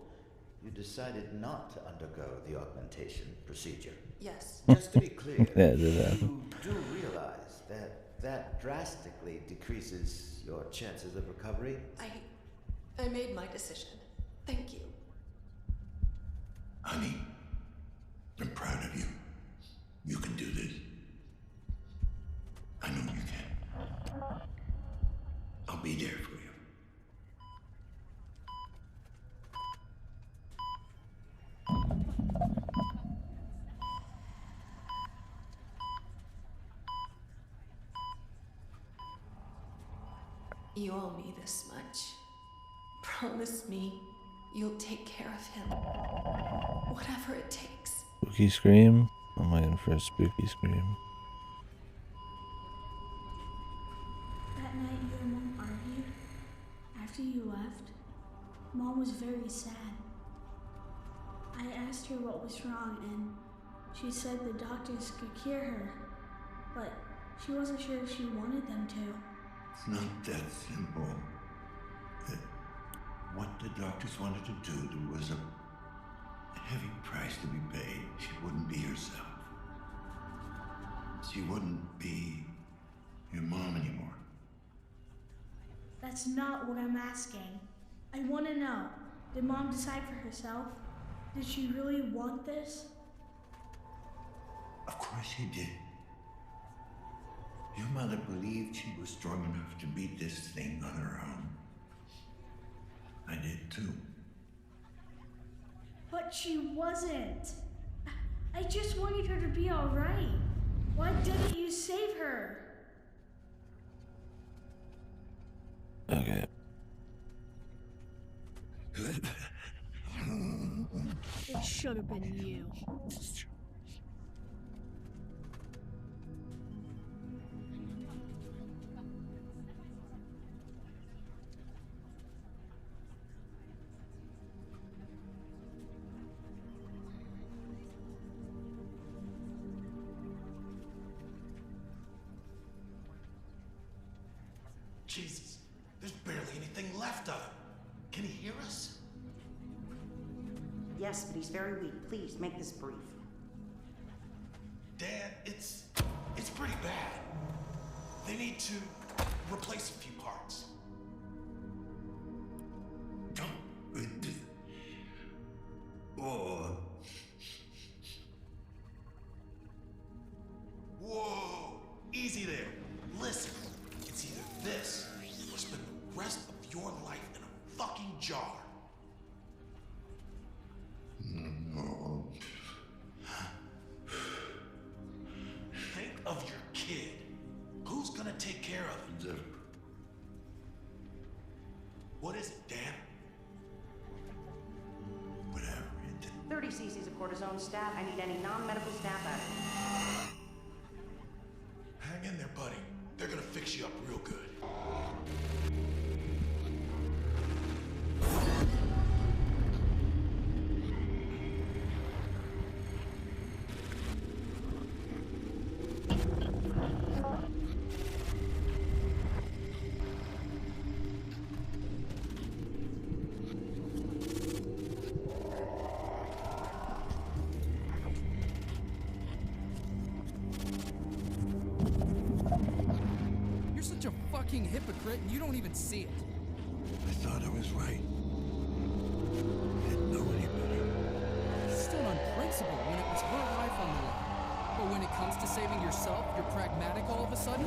you decided not to undergo the augmentation procedure. Yes. Just to be clear, Yeah, it did happen. you do realize that drastically decreases your chances of recovery? I made my decision. Thank you. Honey, I'm proud of you. You can do this. I know you can. I'll be there for you. You owe me this much. Promise me you'll take care of him. Whatever it takes. Spooky scream? I'm waiting for a spooky scream. That night you and Mom argued, after you left, Mom was very sad. I asked her what was wrong, and she said the doctors could cure her, but she wasn't sure if she wanted them to. It's not that simple. What the doctors wanted to do, there was a heavy price to be paid. She wouldn't be herself. She wouldn't be your mom anymore. That's not what I'm asking. I want to know, did Mom decide for herself? Did she really want this? Of course she did. Your mother believed she was strong enough to beat this thing on her own. I did too. But she wasn't. I just wanted her to be all right. Why didn't you save her? Okay. It should have been you. Jesus, there's barely anything left of him. Can he hear us? Yes, but he's very weak. Please, make this brief. Dad, it's pretty bad. They need to replace a few parts. Oh. Whoa, easy there. Listen, it's either this or spend the rest of your life in a fucking jar. No. Think of your kid. Who's gonna take care of him? What is it, Dan? Whatever. 30 cc's of cortisone stat. I need any non-medical staff out of it. Hang in there, buddy. They're gonna fix you up real good. Hypocrite, and you don't even see it. I thought I was right. Didn't know any better. You stood on principle when it was her life on the line. But when it comes to saving yourself, you're pragmatic all of a sudden?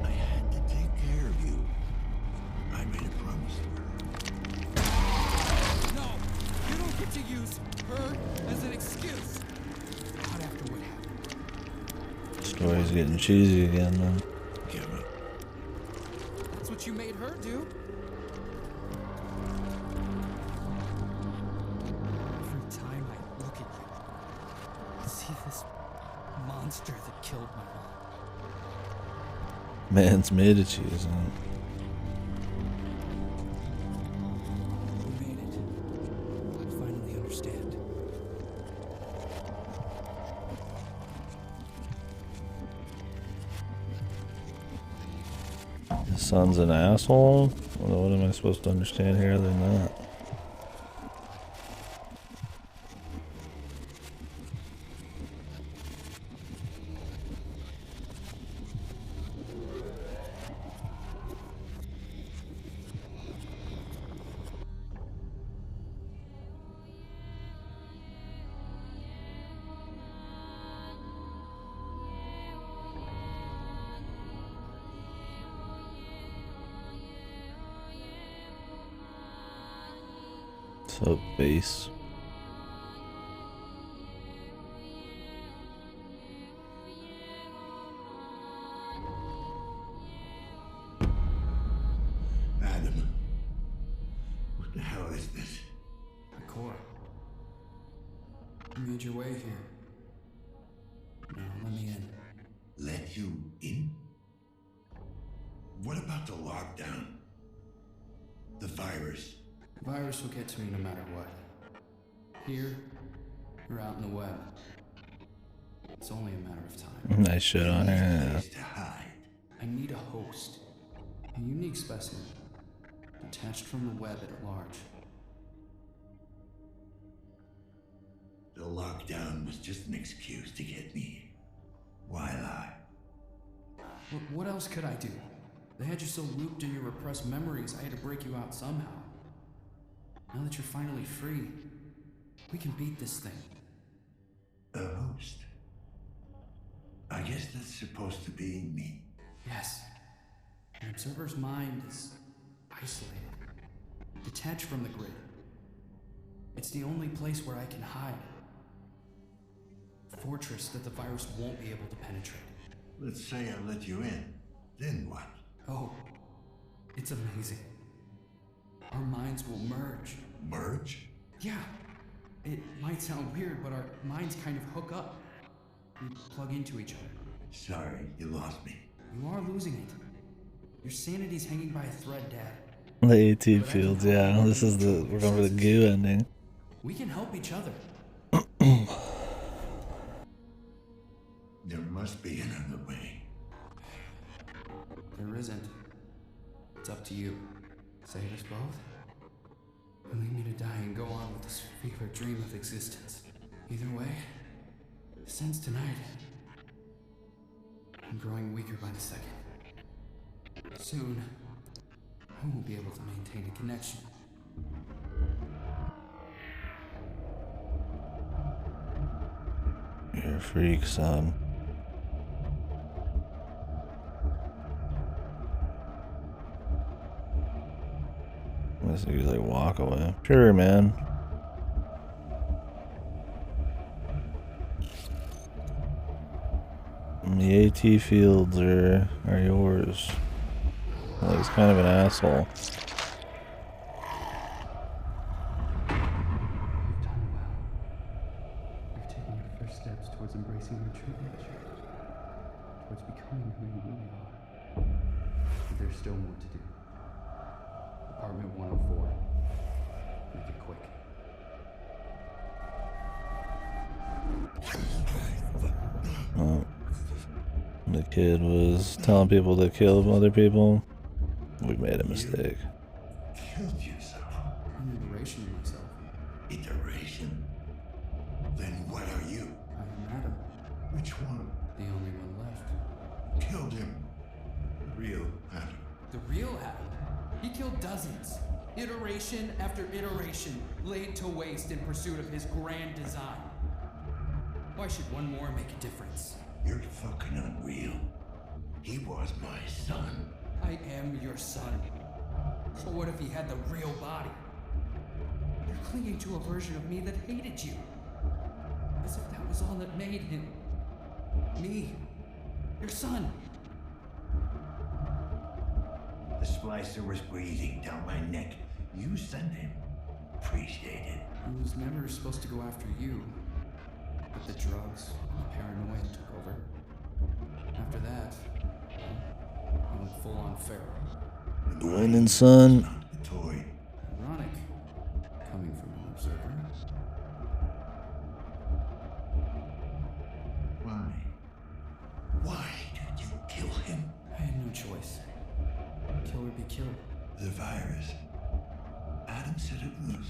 I had to take care of you. I made a promise to her. No, you don't get to use her as an excuse. Not after what happened. Story's getting cheesy again, man. What you made her do. Every time I look at you, I see this monster that killed my mom. Man's made of cheese, huh? You made it. I finally understand. His son's an asshole? What am I supposed to understand here other than that? So base. Adam, what the hell is this? made your way here. Now let me in. Let you in? What about the lockdown? The virus? The virus will get to me no matter what. Here, or out in the web. It's only a matter of time. Nice shit on her. Place to hide. I need a host. A unique specimen. Detached from the web at large. The lockdown was just an excuse to get me. Why lie? What else could I do? They had you so looped in your repressed memories, I had to break you out somehow. Now that you're finally free, we can beat this thing. A host? I guess that's supposed to be me. Yes. An observer's mind is isolated, detached from the grid. It's the only place where I can hide. A fortress that the virus won't be able to penetrate. Let's say I let you in. Then what? Oh, it's amazing. Our minds will merge. Merge? Yeah. It might sound weird, but our minds kind of hook up. We plug into each other. Sorry, you lost me. You are losing it. Your sanity's hanging by a thread, Dad. The AT fields, yeah. This is we're going for the goo ending. We can help each other. There must be another way. There isn't. It's up to you. Save us both? Or leave me to die and go on with this fever dream of existence. Either way, since tonight, I'm growing weaker by the second. Soon, I won't be able to maintain a connection. You're a freak, son. This nigga's like walk away. Sure, man. The AT fields are yours. Well, he's kind of an asshole. You've done well. You're taking your first steps towards embracing your true nature. Towards becoming who you really are. But there's still more to do. Apartment 104. Make it quick. Oh. The kid was telling people to kill other people. We made a mistake. Killed yourself. An iteration of myself. Iteration? Then what are you? I am Adam. Which one? The only one left. Killed him. The real Adam. The real Adam. He killed dozens. Iteration after iteration, laid to waste in pursuit of his grand design. Why should one more make a difference? You're fucking unreal. He was my son. I am your son. So what if he had the real body? You're clinging to a version of me that hated you. As if that was all that made him. Me. Your son. The splicer was breathing down my neck. You sent him. Appreciate it. He was never supposed to go after you. But the drugs and the paranoia took over. After that, he went full on feral. Dwayne and son. Not the toy. Ironic, coming from an observer. Why? Why did you kill him? I had no choice. Kill or be killed. The virus. Adam said it was.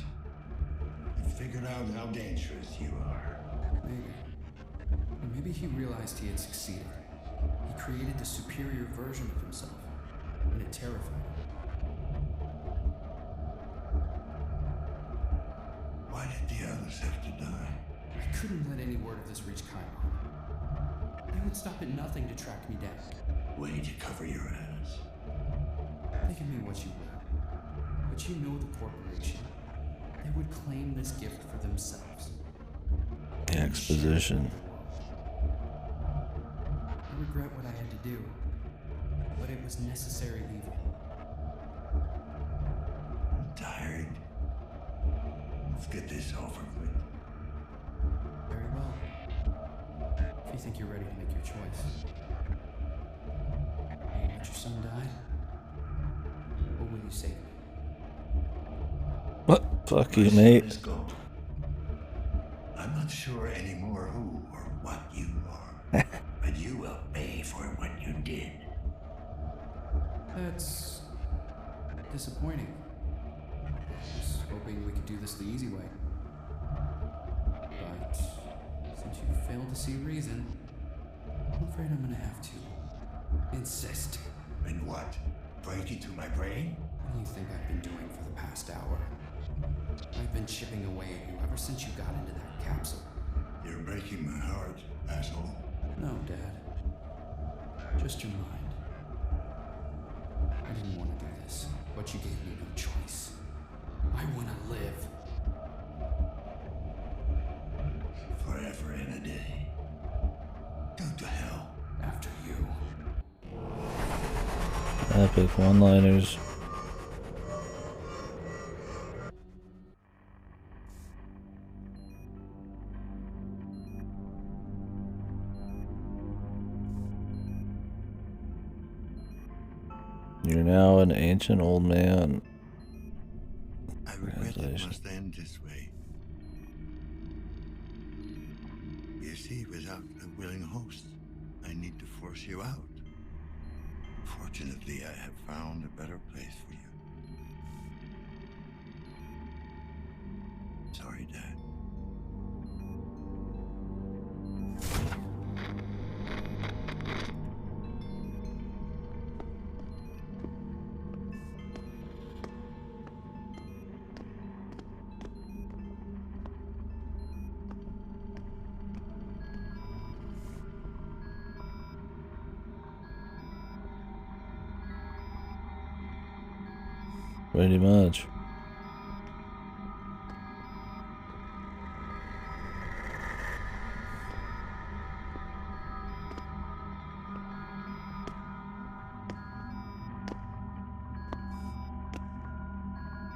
You figured out how dangerous you are. Maybe. Or maybe he realized he had succeeded. He created the superior version of himself, and it terrified him. Why did the others have to die? I couldn't let any word of this reach Chiron. They would stop at nothing to track me down. Way to cover your ass. Think of me what you will. But you know the corporation. They would claim this gift for themselves. Exposition. I regret what I had to do, but it was necessary evil. I'm tired. Let's get this over with. you think you're ready to make your choice. Will you let your son die? Or will you save me? What? Fuck you, mate. Let's go. I'm not sure anymore who or what you are, but you will pay for what you did. That's disappointing. I was hoping we could do this the easy way. But since you failed to see reason, I'm afraid I'm gonna have to insist. And what? Break into my brain? What do you think I've been doing for the past hour? I've been chipping away at you ever since you got into that capsule. You're breaking my heart, asshole. No, Dad. Just your mind. I didn't want to do this, but you gave me no choice. I want to live. Forever and a day. Go to hell. After you. Epic one-liners. You're now an ancient old man. I regret it must end this way. You see, without a willing host, I need to force you out. Fortunately, I have found a better place for you. Sorry, Dad. Pretty much.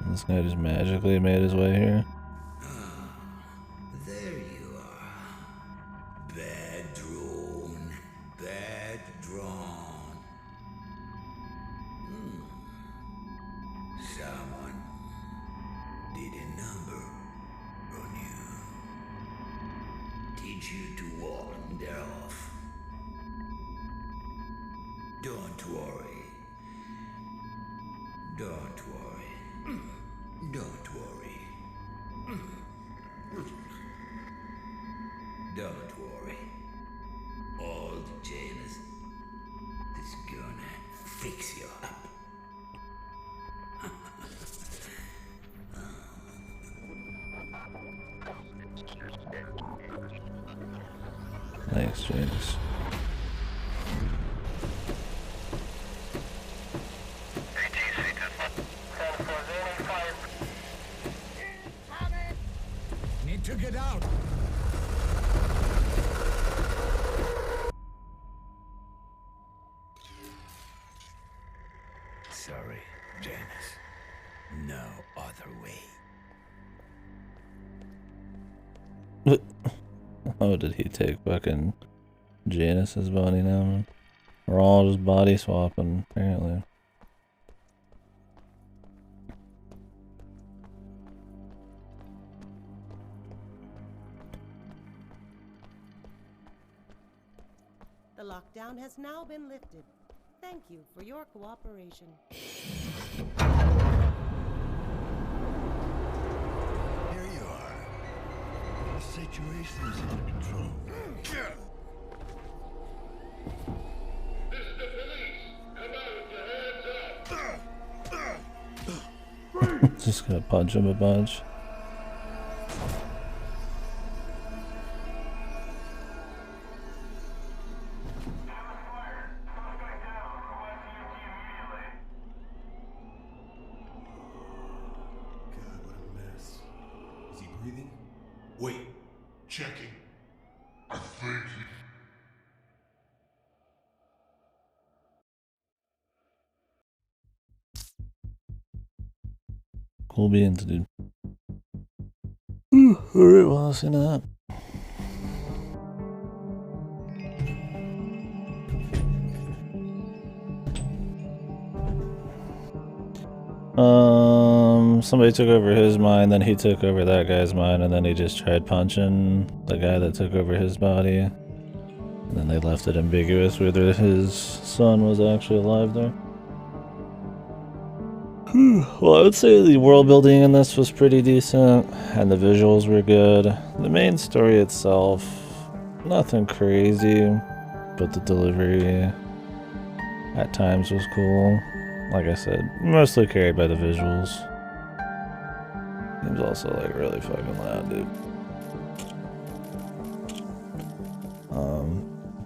This guy just magically made his way here. There you are. Bad drone. Bad drawn. Someone did a number on you. Teach you to wander off. Don't worry. Don't worry. Don't worry. Don't worry. Old Janus is gonna fix you up. Thanks, James. Need to get out. Sorry, Janus. No other way. Oh, did he take fucking Janus's body now? We're all just body swapping, apparently. The lockdown has now been lifted. Thank you for your cooperation. Here you are. The situation is under control. Just gonna punch him a bunch. Breathing? Wait, checking. I think he... Cool beans, dude. Alright, well, I'll see that. Somebody took over his mind, then he took over that guy's mind, and then he just tried punching the guy that took over his body. And then they left it ambiguous whether his son was actually alive there. Well, I would say the world building in this was pretty decent, and the visuals were good. The main story itself, nothing crazy, but the delivery at times was cool. Like I said, mostly carried by the visuals. Game's also like really fucking loud, dude.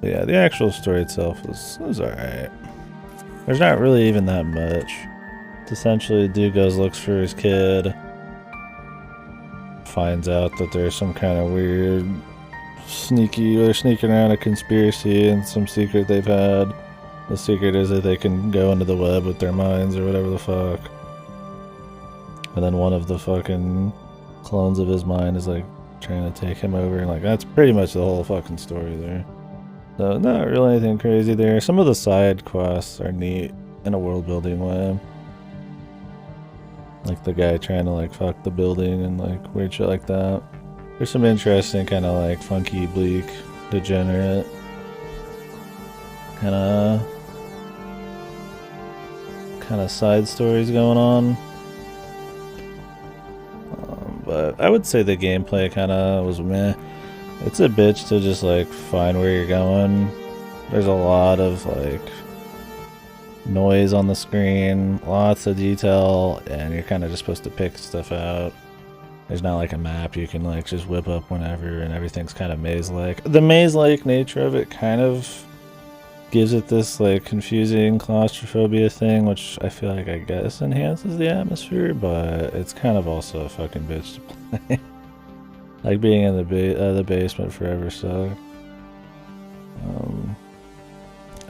But yeah, the actual story itself was alright. There's not really even that much. It's essentially, dude goes, looks for his kid, finds out that there's some kind of weird they're sneaking around a conspiracy and some secret they've had. The secret is that they can go into the web with their minds or whatever the fuck. And then one of the fucking clones of his mind is like trying to take him over, and like that's pretty much the whole fucking story there. So not really anything crazy there. Some of the side quests are neat in a world building way. Like the guy trying to like fuck the building and like weird shit like that. There's some interesting kind of like funky, bleak, degenerate kind of side stories going on. But I would say the gameplay kind of was meh. It's a bitch to just like find where you're going. There's a lot of like noise on the screen, lots of detail, and you're kind of just supposed to pick stuff out. There's not like a map you can like just whip up whenever, and everything's kind of maze-like. The maze-like nature of it kind of gives it this like confusing claustrophobia thing, which I feel like I guess enhances the atmosphere, but it's kind of also a fucking bitch to play. Like being in the basement forever sucked.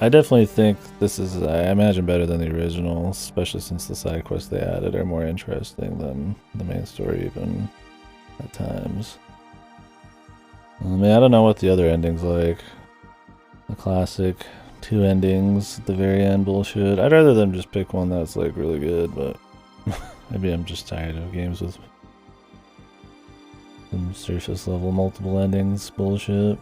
I definitely think this is, I imagine, better than the original, especially since the side quests they added are more interesting than the main story even at times. I mean, I don't know what the other ending's like. The classic 2 endings at the very end bullshit. I'd rather them just pick one that's like really good, but maybe I'm just tired of games with some surface level multiple endings bullshit.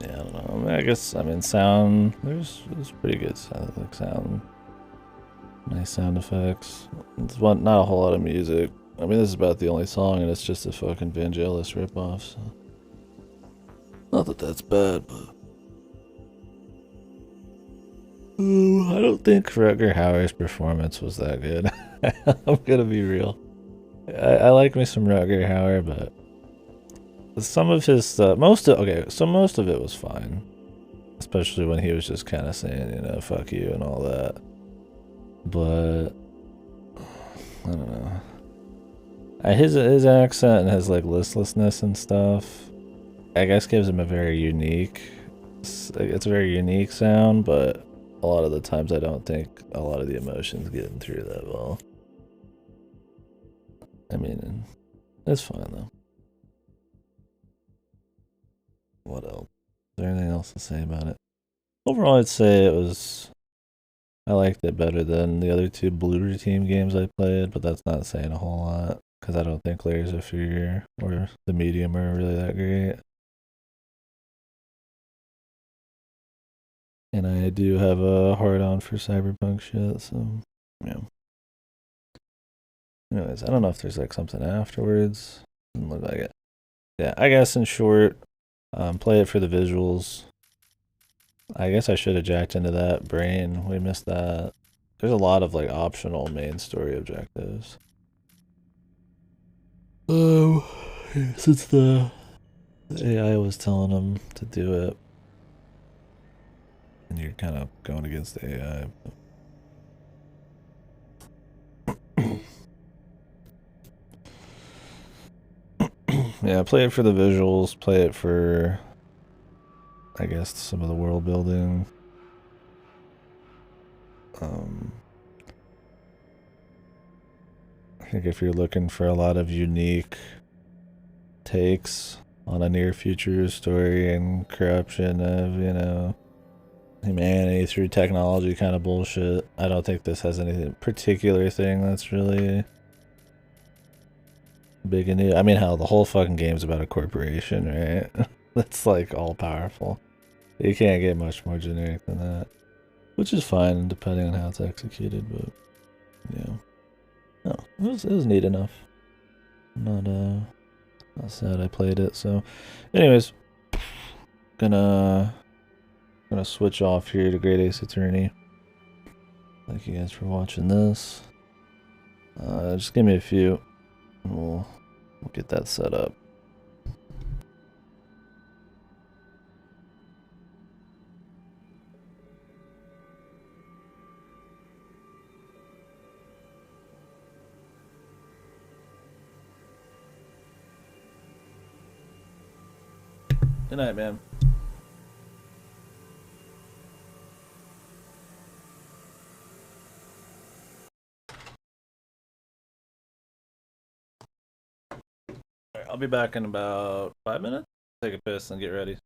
Yeah, I don't know. I mean, I guess, sound, there's pretty good sound. Nice sound effects. It's not a whole lot of music. I mean, this is about the only song, and it's just a fucking Vangelis ripoff, so. Not that that's bad, but. Ooh, I don't think Rutger Hauer's performance was that good. I'm gonna be real. I like me some Rutger Hauer, but some of his stuff, most of it was fine. Especially when he was just kind of saying, you know, fuck you and all that. But I don't know. His accent and his like listlessness and stuff, I guess gives him a very unique, it's a very unique sound, but a lot of the times I don't think a lot of the emotions getting through that well. I mean, it's fine though. What else? Is there anything else to say about it? Overall, I'd say I liked it better than the other 2 Blue Team games I played, but that's not saying a whole lot, because I don't think Layers of Fear or The Medium are really that great. And I do have a hard-on for Cyberpunk shit, so, yeah. Anyways, I don't know if there's like something afterwards. Doesn't look like it. Yeah, I guess in short, play it for the visuals. I guess I should have jacked into that brain. We missed that. There's a lot of like optional main story objectives. Since the AI was telling them to do it, and you're kind of going against the AI. Yeah, play it for the visuals, play it for, I guess, some of the world building. I think if you're looking for a lot of unique takes on a near future story and corruption of, you know, humanity through technology kind of bullshit. I don't think this has any particular thing that's really big and new. I mean, hell, the whole fucking game's about a corporation, right? That's like all powerful. You can't get much more generic than that, which is fine depending on how it's executed. But yeah, no, it was neat enough. I'm not sad I played it. So, anyways, gonna switch off here to Great Ace Attorney. Thank you guys for watching this. Just give me a few, and we'll get that set up. Good night, man. Alright, I'll be back in about 5 minutes. Take a piss and get ready.